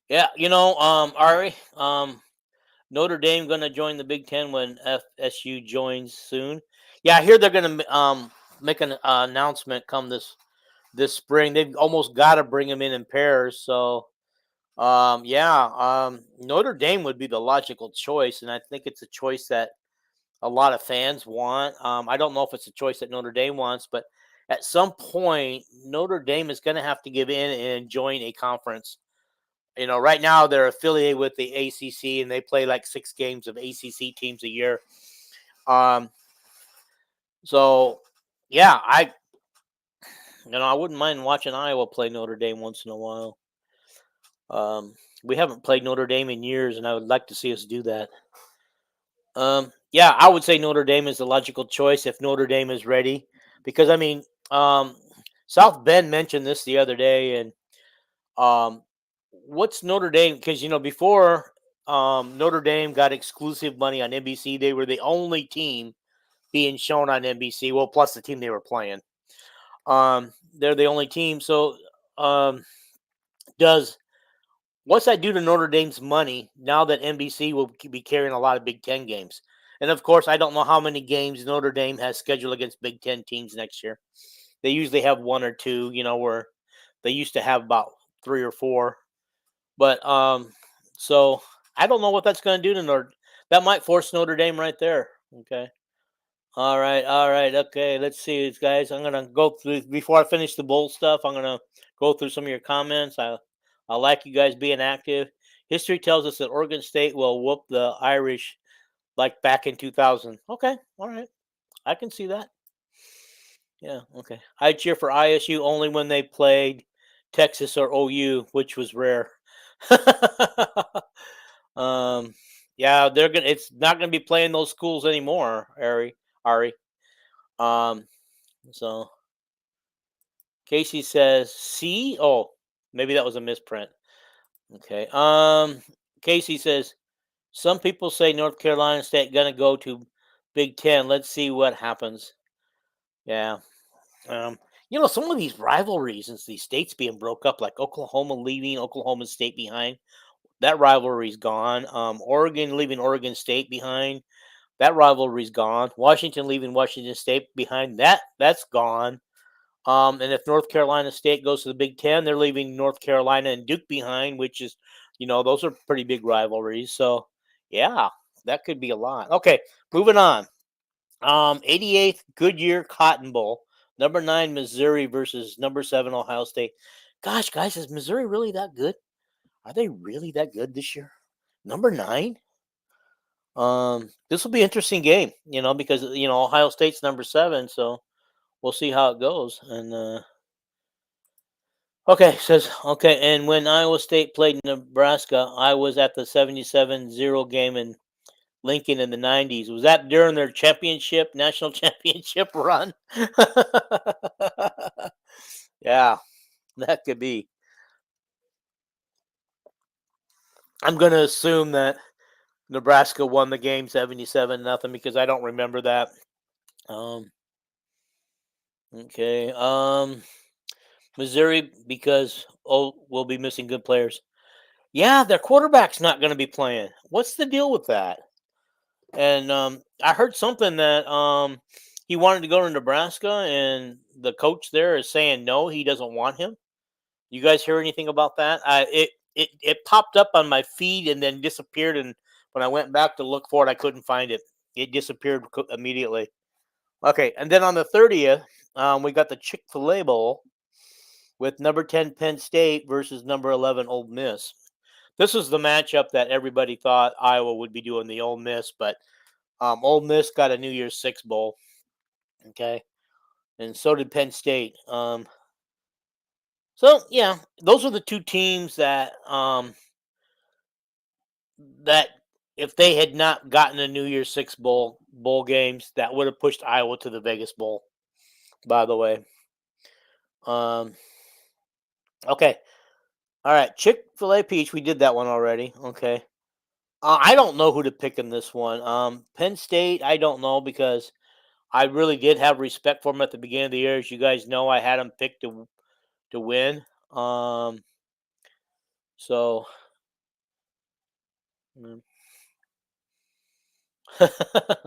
A: Yeah, Ari, Notre Dame going to join the Big Ten when FSU joins soon. Yeah, I hear they're going to make an announcement come this spring. They've almost got to bring them in pairs. So, Notre Dame would be the logical choice, and I think it's a choice that a lot of fans want. I don't know if it's a choice that Notre Dame wants, but at some point, Notre Dame is going to have to give in and join a conference. Right now they're affiliated with the ACC, and they play like 6 games of ACC teams a year. So yeah, I wouldn't mind watching Iowa play Notre Dame once in a while. We haven't played Notre Dame in years, and I would like to see us do that. Yeah, I would say Notre Dame is the logical choice if Notre Dame is ready, because South Bend mentioned this the other day, and what's Notre Dame? Because before Notre Dame got exclusive money on NBC, they were the only team being shown on NBC. Well, plus the team they were playing. They're the only team. So, what's that do to Notre Dame's money now that NBC will be carrying a lot of Big Ten games? And of course, I don't know how many games Notre Dame has scheduled against Big Ten teams next year. They usually have 1 or 2, where they used to have about 3 or 4. But so I don't know what that's going to do to Notre. That might force Notre Dame right there. Okay. All right. Okay, let's see, guys. I'm gonna go through before I finish the bowl stuff. I'm gonna go through some of your comments. I like you guys being active. History tells us that Oregon State will whoop the Irish like back in 2000. Okay, all right. I can see that. Yeah, okay. I cheer for ISU only when they played Texas or OU, which was rare. um, yeah, it's not gonna be playing those schools anymore, Ari. So Casey says C. Oh, maybe that was a misprint. Okay. Casey says some people say North Carolina State gonna go to Big Ten. Let's see what happens. Yeah. Some of these rivalries and these states being broke up, like Oklahoma leaving Oklahoma State behind, that rivalry's gone. Oregon leaving Oregon State behind, that rivalry's gone. Washington leaving Washington State behind, that's gone. And if North Carolina State goes to the Big Ten, they're leaving North Carolina and Duke behind, which is, those are pretty big rivalries. So, yeah, that could be a lot. Okay, moving on. 88th Goodyear Cotton Bowl. Number 9 Missouri versus number 7 Ohio State. Gosh, guys, is Missouri really that good? Are they really that good this year? Number 9. This will be an interesting game, because Ohio State's number 7, so we'll see how it goes. And okay, says okay. And when Iowa State played Nebraska, I was at the 77-0 game, and Lincoln in the 90s. Was that during their national championship run? Yeah, that could be. I'm going to assume that Nebraska won the game 77-0 because I don't remember that. Okay. Missouri because we'll be missing good players. Yeah, their quarterback's not going to be playing. What's the deal with that? And I heard something that he wanted to go to Nebraska, and the coach there is saying no, he doesn't want him. You guys hear anything about that? It popped up on my feed and then disappeared. And when I went back to look for it, I couldn't find it. It disappeared immediately. Okay, and then on the 30th, we got the Chick-fil-A Bowl with number 10 Penn State versus number 11 Ole Miss. This is the matchup that everybody thought Iowa would be doing, the Ole Miss, but Ole Miss got a New Year's Six bowl. Okay, and so did Penn State. So yeah, those are the two teams that that if they had not gotten a New Year's Six bowl games, that would have pushed Iowa to the Vegas Bowl. By the way, okay, all right, Chick-fil-A Peach, we did that one already. Okay, I don't know who to pick in this one. Penn State, I don't know because I really did have respect for them at the beginning of the year. As you guys know, I had them picked to win. So.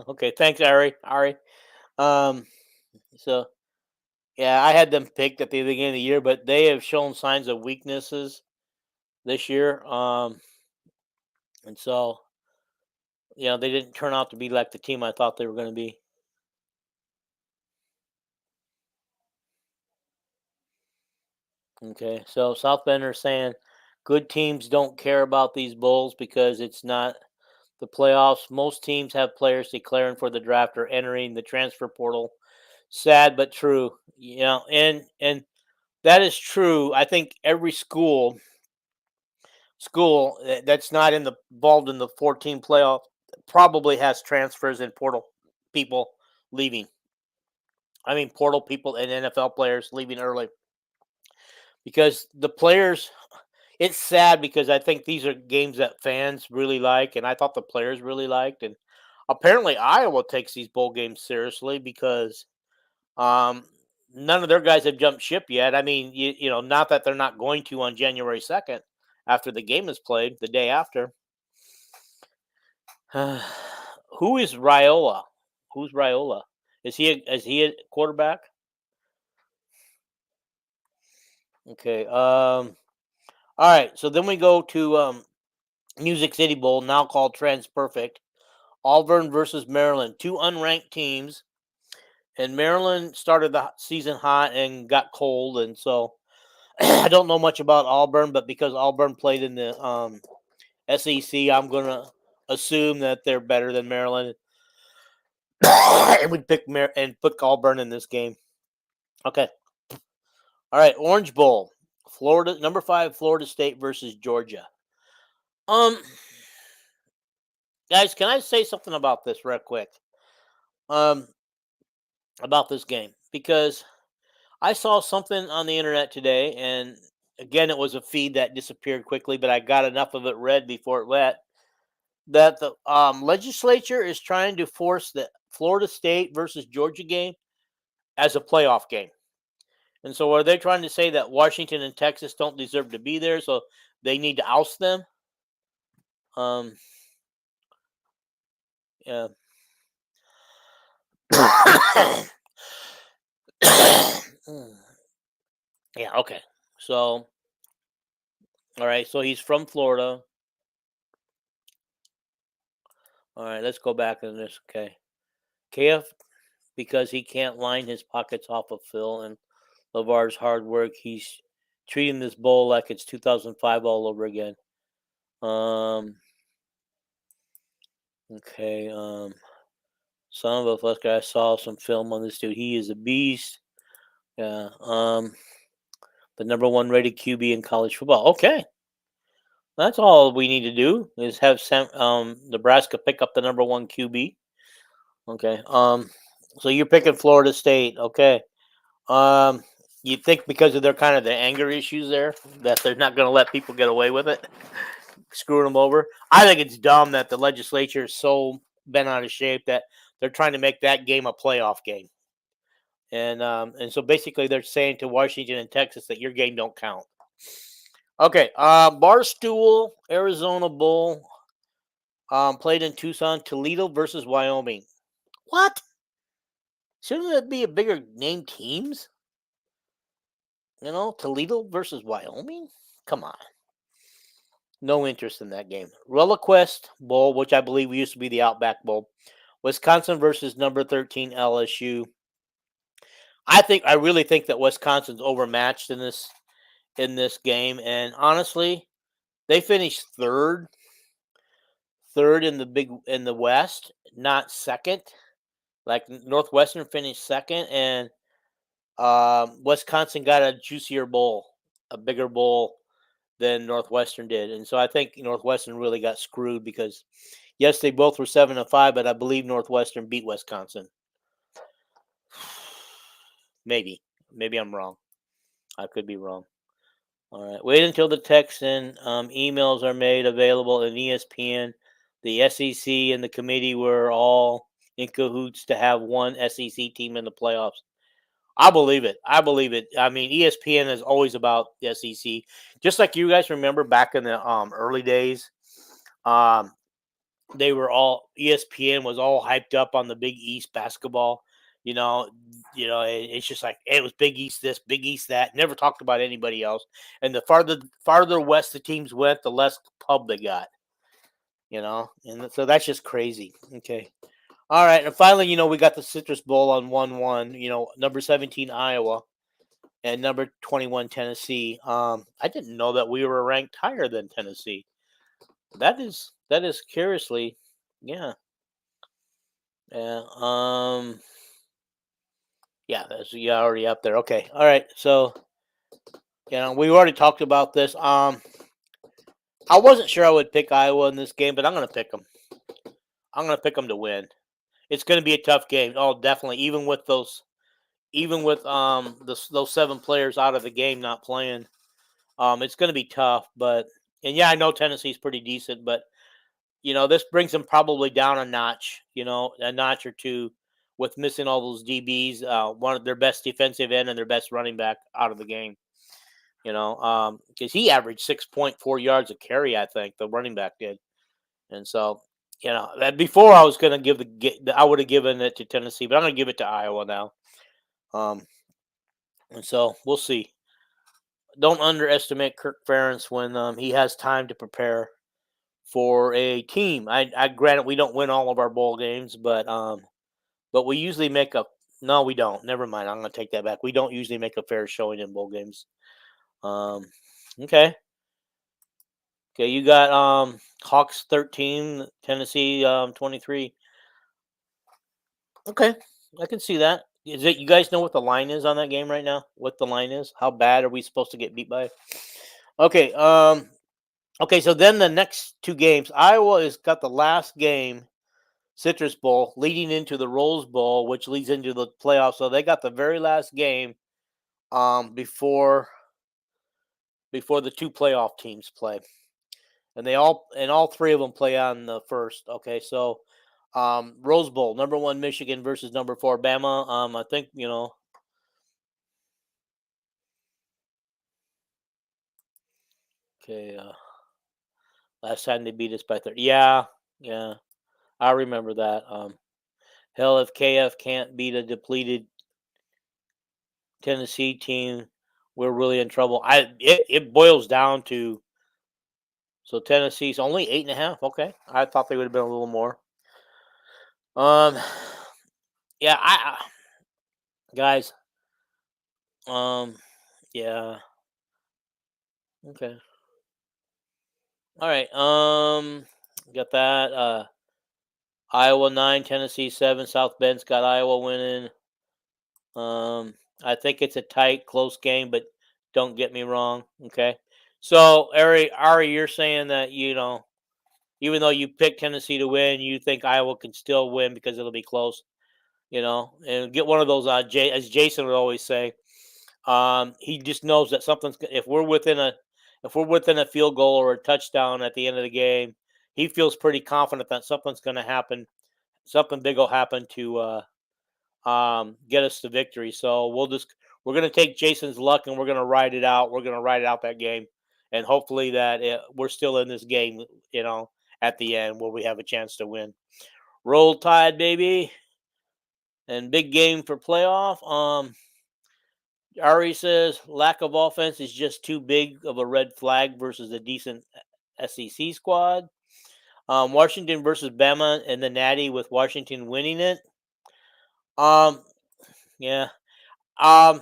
A: Okay, thanks, Ari. Um, so yeah, I had them picked at the beginning of the year, but they have shown signs of weaknesses this year. And so they didn't turn out to be like the team I thought they were going to be. Okay, so South Bender saying good teams don't care about these bowls because it's not the playoffs. Most teams have players declaring for the draft or entering the transfer portal. Sad but true. And that is true. I think every school that's not involved in the 14 playoff probably has transfers and portal people leaving. I mean, portal people and NFL players leaving early because the players. It's sad because I think these are games that fans really like, and I thought the players really liked, and apparently Iowa takes these bowl games seriously because none of their guys have jumped ship yet. I mean, not that they're not going to on January 2nd after the game is played, the day after. Who is Raiola? Who's Raiola? Is he a quarterback? Okay. All right. So then we go to Music City Bowl, now called TransPerfect. Auburn versus Maryland, two unranked teams. And Maryland started the season hot and got cold, and so I don't know much about Auburn, but because Auburn played in the SEC, I'm gonna assume that they're better than Maryland, and we pick pick Auburn in this game. Okay, all right, Orange Bowl, Florida, number 5, Florida State versus Georgia. Guys, can I say something about this real quick? About this game because I saw something on the internet today, and again, it was a feed that disappeared quickly, but I got enough of it read before it went. That the legislature is trying to force the Florida State versus Georgia game as a playoff game. And so are they trying to say that Washington and Texas don't deserve to be there, so they need to oust them? Yeah. Yeah, okay. So, all right, so he's from Florida. All right, let's go back in this. Okay. KF, because he can't line his pockets off of Phil and LeVar's hard work, he's treating this bowl like it's 2005 all over again. Okay. Some of us guys saw some film on this dude. He is a beast. Yeah. The number 1 rated QB in college football. Okay. That's all we need to do is have Nebraska pick up the number one QB. Okay. So you're picking Florida State. Okay. Um, you think because of their kind of the anger issues there that they're not going to let people get away with it, screwing them over? I think it's dumb that the legislature is so bent out of shape that they're trying to make that game a playoff game. And so basically they're saying to Washington and Texas that your game don't count. Okay, Barstool Arizona Bowl played in Tucson. Toledo versus Wyoming. What? Shouldn't it be a bigger name teams? You know, Toledo versus Wyoming. Come on, no interest in that game. ReliaQuest Bowl, which I believe used to be the Outback Bowl. Wisconsin versus number 13 LSU. I really think that Wisconsin's overmatched in this game, and honestly, they finished third in the West, not second. Like Northwestern finished second, and Wisconsin got a juicier bowl, a bigger bowl than Northwestern did, and so I think Northwestern really got screwed because yes, they both were 7-5, but I believe Northwestern beat Wisconsin. Maybe I'm wrong. I could be wrong. All right. Wait until the text and emails are made available in ESPN. The SEC and the committee were all in cahoots to have one SEC team in the playoffs. I believe it. I believe it. I mean, ESPN is always about the SEC. Just like you guys remember back in the early days, they were all ESPN was all hyped up on the Big East basketball. You know, it's just like it was Big East this, Big East that. Never talked about anybody else. And the farther west the teams went, the less pub they got. And so that's just crazy. Okay. All right, and finally, we got the Citrus Bowl on 1-1. Number 17 Iowa and number 21 Tennessee. I didn't know that we were ranked higher than Tennessee. That is curiously, yeah. Yeah. Yeah, that's already up there. Okay. All right. So, we already talked about this. I wasn't sure I would pick Iowa in this game, but I'm going to pick them. I'm going to pick them to win. It's going to be a tough game. Oh, definitely. Even with those those 7 players out of the game not playing, it's going to be tough. And yeah, I know Tennessee's pretty decent, but this brings them probably down a notch. A notch or two with missing all those DBs, one of their best defensive end and their best running back out of the game. Because he averaged 6.4 yards a carry, I think the running back did, and so. That before I was going to I would have given it to Tennessee, but I'm going to give it to Iowa now. And so we'll see. Don't underestimate Kirk Ferentz when he has time to prepare for a team. I granted we don't win all of our bowl games, but we usually make a. No, we don't. Never mind. I'm going to take that back. We don't usually make a fair showing in bowl games. Okay. Okay, you got Hawks 13, Tennessee 23. Okay, I can see that. Is it you guys know what the line is on that game right now? What the line is? How bad are we supposed to get beat by? Okay, okay, so then the next 2 games, Iowa has got the last game, Citrus Bowl, leading into the Rose Bowl, which leads into the playoffs. So they got the very last game before the 2 playoff teams play. And all 3 of them play on the first. Okay, so Rose Bowl, number 1 Michigan versus number 4 Bama. I think Okay, last time they beat us by 30. Yeah, I remember that. Hell, if KF can't beat a depleted Tennessee team, we're really in trouble. It boils down to so Tennessee's only 8.5. Okay, I thought they would have been a little more. Yeah, guys. Yeah. Okay. All right. Got that. Iowa 9, Tennessee 7. South Bend's got Iowa winning. I think it's a tight, close game, but don't get me wrong. Okay. So, Ari, you're saying that even though you pick Tennessee to win, you think Iowa can still win because it'll be close. And get one of those. As Jason would always say, he just knows that if we're within a field goal or a touchdown at the end of the game, he feels pretty confident that something's going to happen. Something big will happen to get us the victory. So we're going to take Jason's luck and we're going to ride it out. We're going to ride out that game, and hopefully that we're still in this game. At the end where we have a chance to win. Roll Tide, baby, and big game for playoff. Ari says lack of offense is just too big of a red flag versus a decent SEC squad. Washington versus Bama and the Natty with Washington winning it. Yeah. I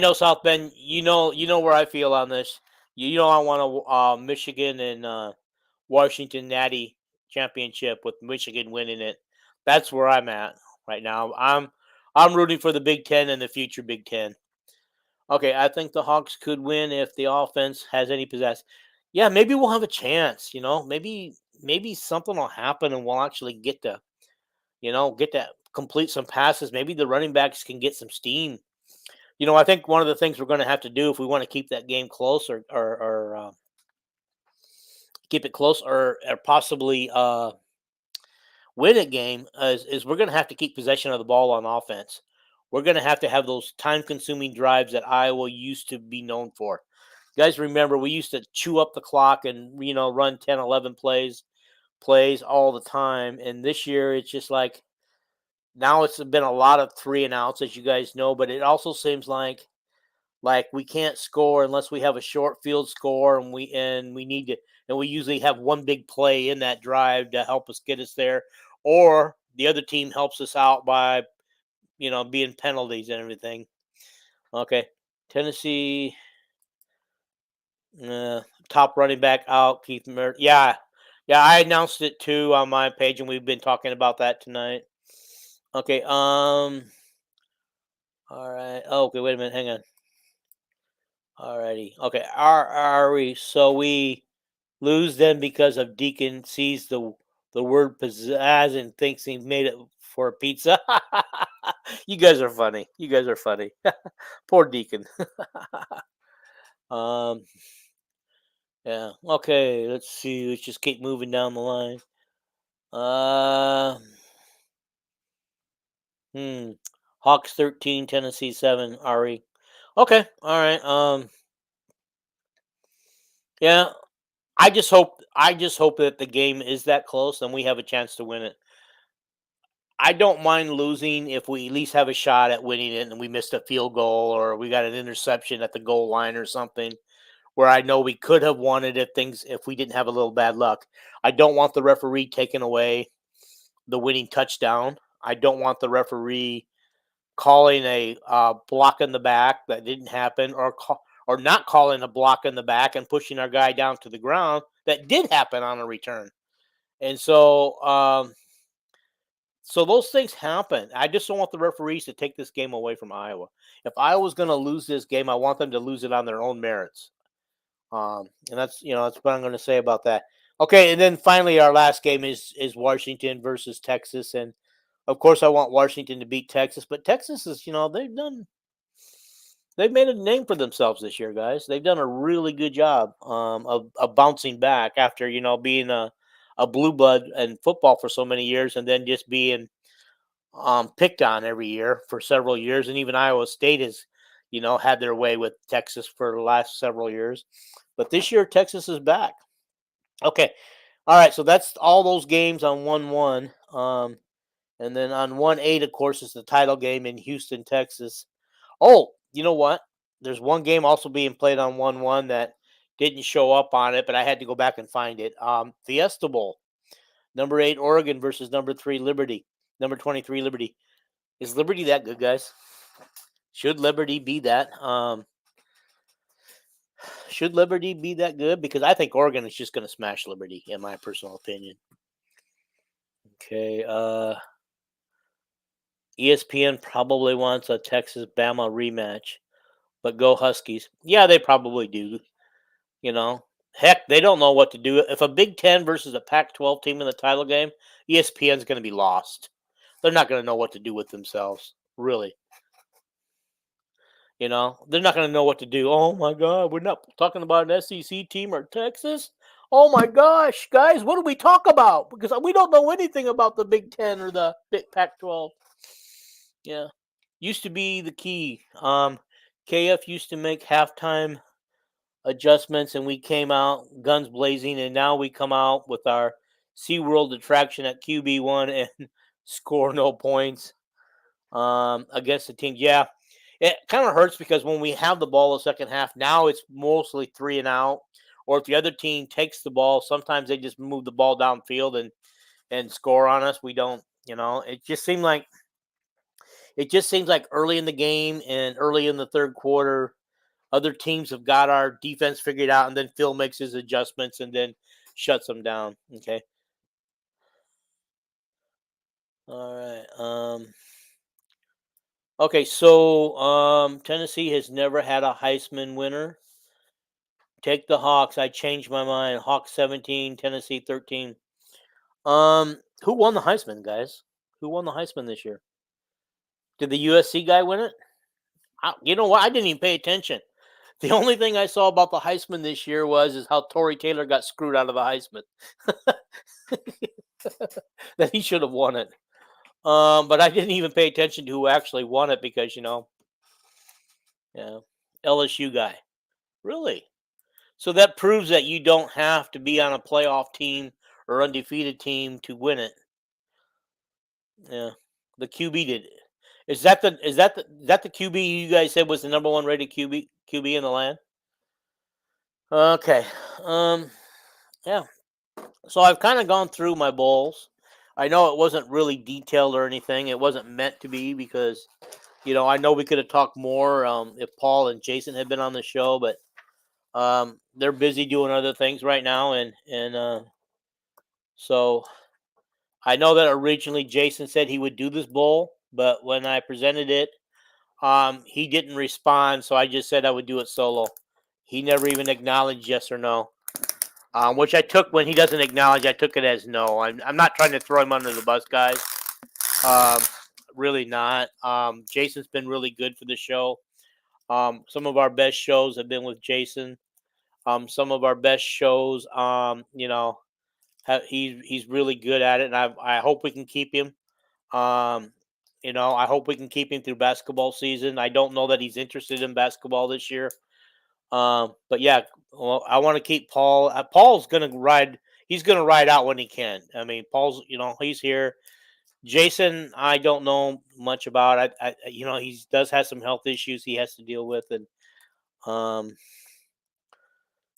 A: know South Bend. You know where I feel on this. I want a Michigan and Washington Natty championship with Michigan winning it. That's where I'm at right now. I'm rooting for the Big Ten and the future Big Ten. Okay, I think the Hawks could win if the offense has any possess. Yeah, maybe we'll have a chance. Maybe something will happen and we'll actually get to complete some passes. Maybe the running backs can get some steam. I think one of the things we're going to have to do if we want to keep that game close or keep it close or possibly win a game is we're going to have to keep possession of the ball on offense. We're going to have those time-consuming drives that Iowa used to be known for. You guys remember we used to chew up the clock and run 10, 11 plays all the time. And this year it's just like now it's been a lot of 3 and outs, as you guys know, but it also seems like we can't score unless we have a short field score and we need to, and we usually have one big play in that drive to help us get us there, or the other team helps us out by being penalties and everything. Okay, Tennessee top running back out, Keith Murray. Yeah, I announced it too on my page, and we've been talking about that tonight. Okay, all right. Okay, wait a minute, hang on. Alrighty. Okay, are we? So we lose then because of Deacon sees the word pizzazz and thinks he made it for a pizza. You guys are funny. You guys are funny. Poor Deacon. um. Yeah. Okay. Let's see. Let's just keep moving down the line. Uh. Hmm. Hawks 13, Tennessee 7. Ari. Okay. All right. Yeah. I just hope that the game is that close and we have a chance to win it. I don't mind losing if we at least have a shot at winning it and we missed a field goal or we got an interception at the goal line or something where I know we could have won it if we didn't have a little bad luck. I don't want the referee taking away the winning touchdown. I don't want the referee calling a block in the back that didn't happen or not calling a block in the back and pushing our guy down to the ground that did happen on a return. And so those things happen. I just don't want the referees to take this game away from Iowa. If Iowa's going to lose this game, I want them to lose it on their own merits. And that's what I'm going to say about that. Okay, and then finally, our last game is Washington versus Texas, and of course, I want Washington to beat Texas. But Texas is, they've made a name for themselves this year, guys. They've done a really good job of bouncing back after being a blue blood in football for so many years, and then just being picked on every year for several years, and even Iowa State has, had their way with Texas for the last several years. But this year, Texas is back. Okay, all right. So that's all those games on 1-1, and then on 1-8, of course, is the title game in Houston, Texas. Oh, you know what? There's one game also being played on 1-1 that didn't show up on it, but I had to go back and find it. Fiesta Bowl, number 8 Oregon versus number 3 Liberty. Number 23 Liberty. Is Liberty that good, guys? Should Liberty be that? Should Liberty be that good? Because I think Oregon is just going to smash Liberty, in my personal opinion. Okay. ESPN probably wants a Texas Bama rematch, but go Huskies. Yeah, they probably do. You know, heck, they don't know what to do. If a Big Ten versus a Pac-12 team in the title game, ESPN's going to be lost. They're not going to know what to do with themselves. Really. They're not going to know what to do. Oh my God, we're not talking about an SEC team or Texas. Oh my gosh, guys, what do we talk about? Because we don't know anything about the Big Ten or the Big Pac-12. Yeah, used to be the key. KF used to make halftime adjustments, and we came out guns blazing, and now we come out with our SeaWorld attraction at QB1 and score no points against the team. Yeah, it kind of hurts because when we have the ball the second half, now it's mostly 3 and out. Or if the other team takes the ball, sometimes they just move the ball downfield and score on us. We don't, it just seems like early in the game and early in the third quarter, other teams have got our defense figured out, and then Phil makes his adjustments and then shuts them down. Okay. All right. Okay, so Tennessee has never had a Heisman winner. Take the Hawks. I changed my mind. Hawks 17, Tennessee 13. Who won the Heisman, guys? Who won the Heisman this year? Did the USC guy win it? You know what? I didn't even pay attention. The only thing I saw about the Heisman this year is how Tory Taylor got screwed out of the Heisman. That he should have won it. But I didn't even pay attention to who actually won it because yeah, LSU guy. Really? So that proves that you don't have to be on a playoff team or undefeated team to win it. Yeah, the QB did. Is that the QB you guys said was the number one rated QB in the land? Okay. Yeah. So I've kind of gone through my bowls. I know it wasn't really detailed or anything. It wasn't meant to be because, I know we could have talked more if Paul and Jason had been on the show, but they're busy doing other things right now, and so I know that originally Jason said he would do this bowl, but when I presented it, he didn't respond, so I just said I would do it solo. He never even acknowledged yes or no. Which I took when he doesn't acknowledge, I took it as no. I'm not trying to throw him under the bus, guys. Um, really not. Jason's been really good for the show. Some of our best shows have been with Jason. Some of our best shows, he's really good at it, and I hope we can keep him. Um, I hope we can keep him through basketball season. I don't know that he's interested in basketball this year. But yeah, well, I want to keep Paul. Paul's gonna ride. He's gonna ride out when he can. I mean, Paul's. He's here. Jason, I don't know much about. He does have some health issues he has to deal with, and um.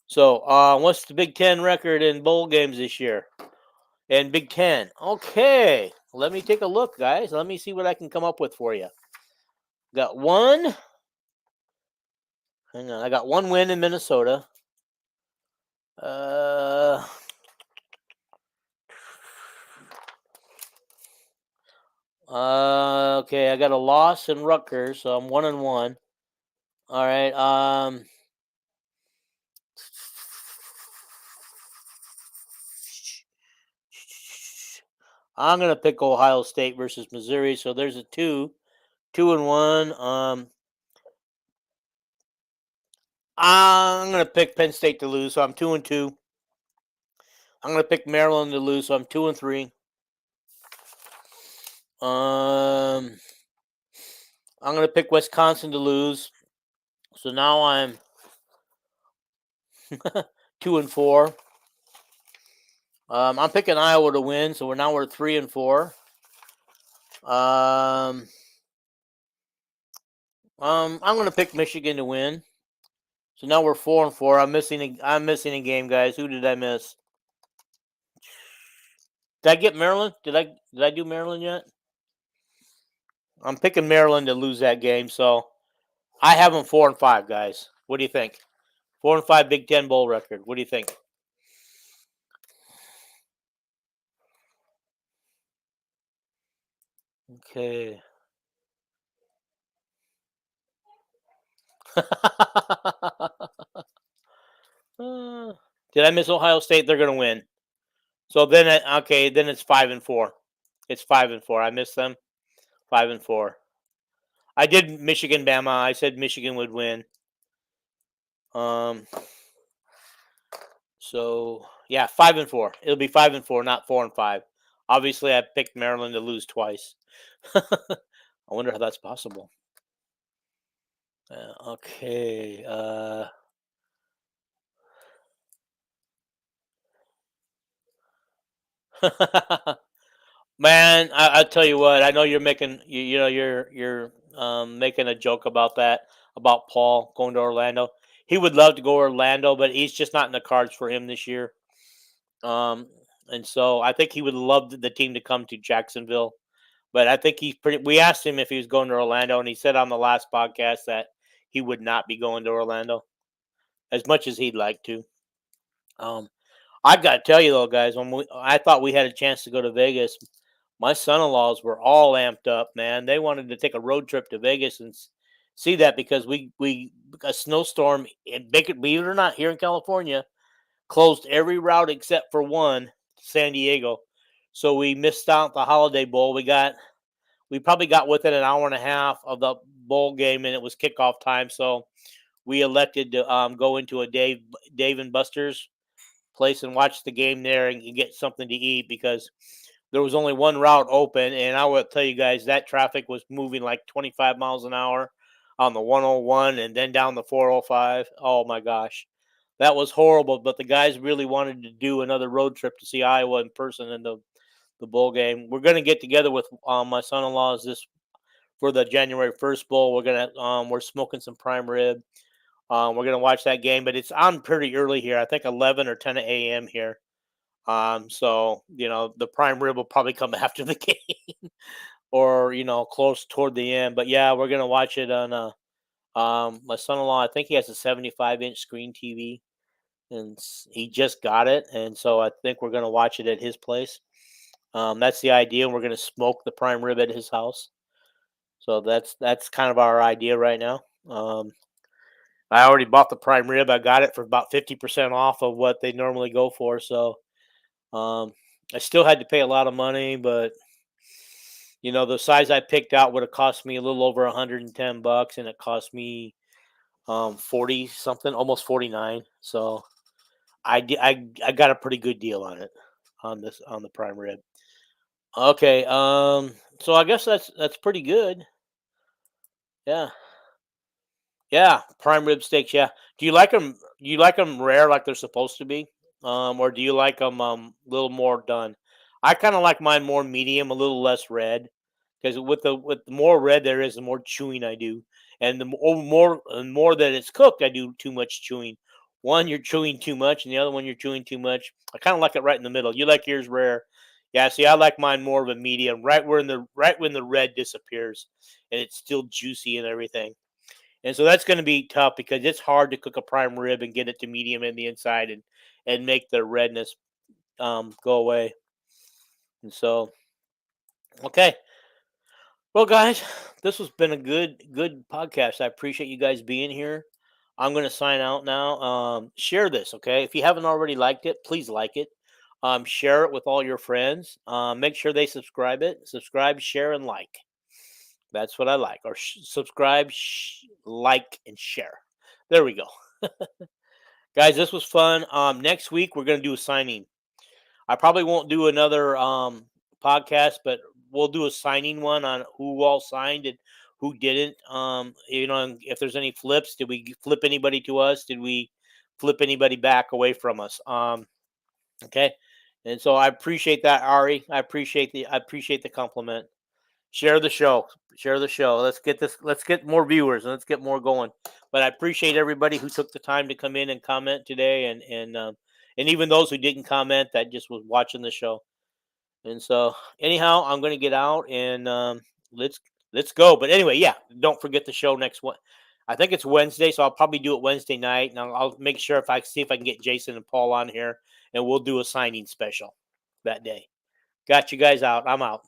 A: So, what's the Big Ten record in bowl games this year? And Big Ten. Okay, let me take a look, guys. Let me see what I can come up with for you. Got one. Hang on, I got one win in Minnesota. Okay, I got a loss in Rutgers, so I'm 1-1. All right. I'm gonna pick Ohio State versus Missouri, so there's a 2-1. I'm gonna pick Penn State to lose, so I'm 2-2. I'm gonna pick Maryland to lose, so I'm 2-3. I'm gonna pick Wisconsin to lose, so now I'm 2-4. I'm picking Iowa to win, so we're 3-4. I'm gonna pick Michigan to win. So now we're 4-4. I'm missing a game, guys. Who did I miss? Did I get Maryland? Did I do Maryland yet? I'm picking Maryland to lose that game, so I have them 4-5, guys. What do you think? 4-5 Big Ten bowl record. What do you think? Okay. Did I miss Ohio State? They're going to win. So then, then it's 5-4. It's 5-4. I missed them. 5-4. I did Michigan, Bama. I said Michigan would win. So yeah, 5-4. It'll be 5-4, not 4-5. Obviously, I picked Maryland to lose twice. I wonder how that's possible. Okay. Man, I tell you what. I know you're making you're making a joke about that, about Paul going to Orlando. He would love to go to Orlando, but he's just not in the cards for him this year. Um, and so I think he would love the team to come to Jacksonville. But I think he's pretty. We asked him if he was going to Orlando, and he said on the last podcast that he would not be going to Orlando as much as he'd like to. I got to tell you though, guys, I thought we had a chance to go to Vegas, my son-in-laws were all amped up. Man, they wanted to take a road trip to Vegas and see that because we a snowstorm. And believe it or not, here in California, closed every route except for one, San Diego. So we missed out the Holiday Bowl. We probably got within an hour and a half of the bowl game, and it was kickoff time. So we elected to go into a Dave and Buster's place and watch the game there and get something to eat because there was only one route open. And I will tell you guys that traffic was moving like 25 miles an hour on the 101 and then down the 405. Oh my gosh, that was horrible. But the guys really wanted to do another road trip to see Iowa in person in the bowl game. We're going to get together with my son-in-laws this for the January 1st bowl. We're smoking some prime rib. We're going to watch that game, but it's on pretty early here. I think 11 or 10 a.m. here. So, the prime rib will probably come after the game or, close toward the end. But yeah, we're going to watch it on my son-in-law. I think he has a 75-inch screen TV and he just got it. And so I think we're going to watch it at his place. That's the idea. We're going to smoke the prime rib at his house. So that's kind of our idea right now. I already bought the prime rib. I got it for about 50% off of what they normally go for. So I still had to pay a lot of money, but the size I picked out would have cost me a little over $110, and it cost me 40 something, almost 49. So I got a pretty good deal on it on the prime rib. Okay, so I guess that's pretty good. Yeah. Yeah, prime rib steaks. Yeah. Do you like them? You like them rare, like they're supposed to be, or do you like them a little more done? I kind of like mine more medium, a little less red, because with the more red there is, the more chewing I do, and the more that it's cooked, I do too much chewing. One, you're chewing too much, and the other one, you're chewing too much. I kind of like it right in the middle. You like yours rare. Yeah, see, I like mine more of a medium, right when the red disappears, and it's still juicy and everything. And so that's going to be tough because it's hard to cook a prime rib and get it to medium in the inside and make the redness go away. And so, okay, well, guys, this has been a good podcast. I appreciate you guys being here. I'm going to sign out now. Share this, okay? If you haven't already liked it, please like it. Share it with all your friends. Make sure they subscribe, share, and like. That's what I like. Or subscribe, like, and share. There we go. Guys, this was fun. Next week, we're going to do a signing. I probably won't do another podcast, but we'll do a signing one on who all signed and who didn't. If there's any flips, did we flip anybody to us? Did we flip anybody back away from us? Okay. And so I appreciate that, Ari. I appreciate the compliment. Share the show. Share the show. Let's get more viewers and let's get more going. But I appreciate everybody who took the time to come in and comment today, and even those who didn't comment that just was watching the show. And so anyhow, I'm going to get out and let's go. But anyway, yeah, don't forget the show next one. I think it's Wednesday, so I'll probably do it Wednesday night, and I'll make sure if I can get Jason and Paul on here, and we'll do a signing special that day. Got you guys out. I'm out.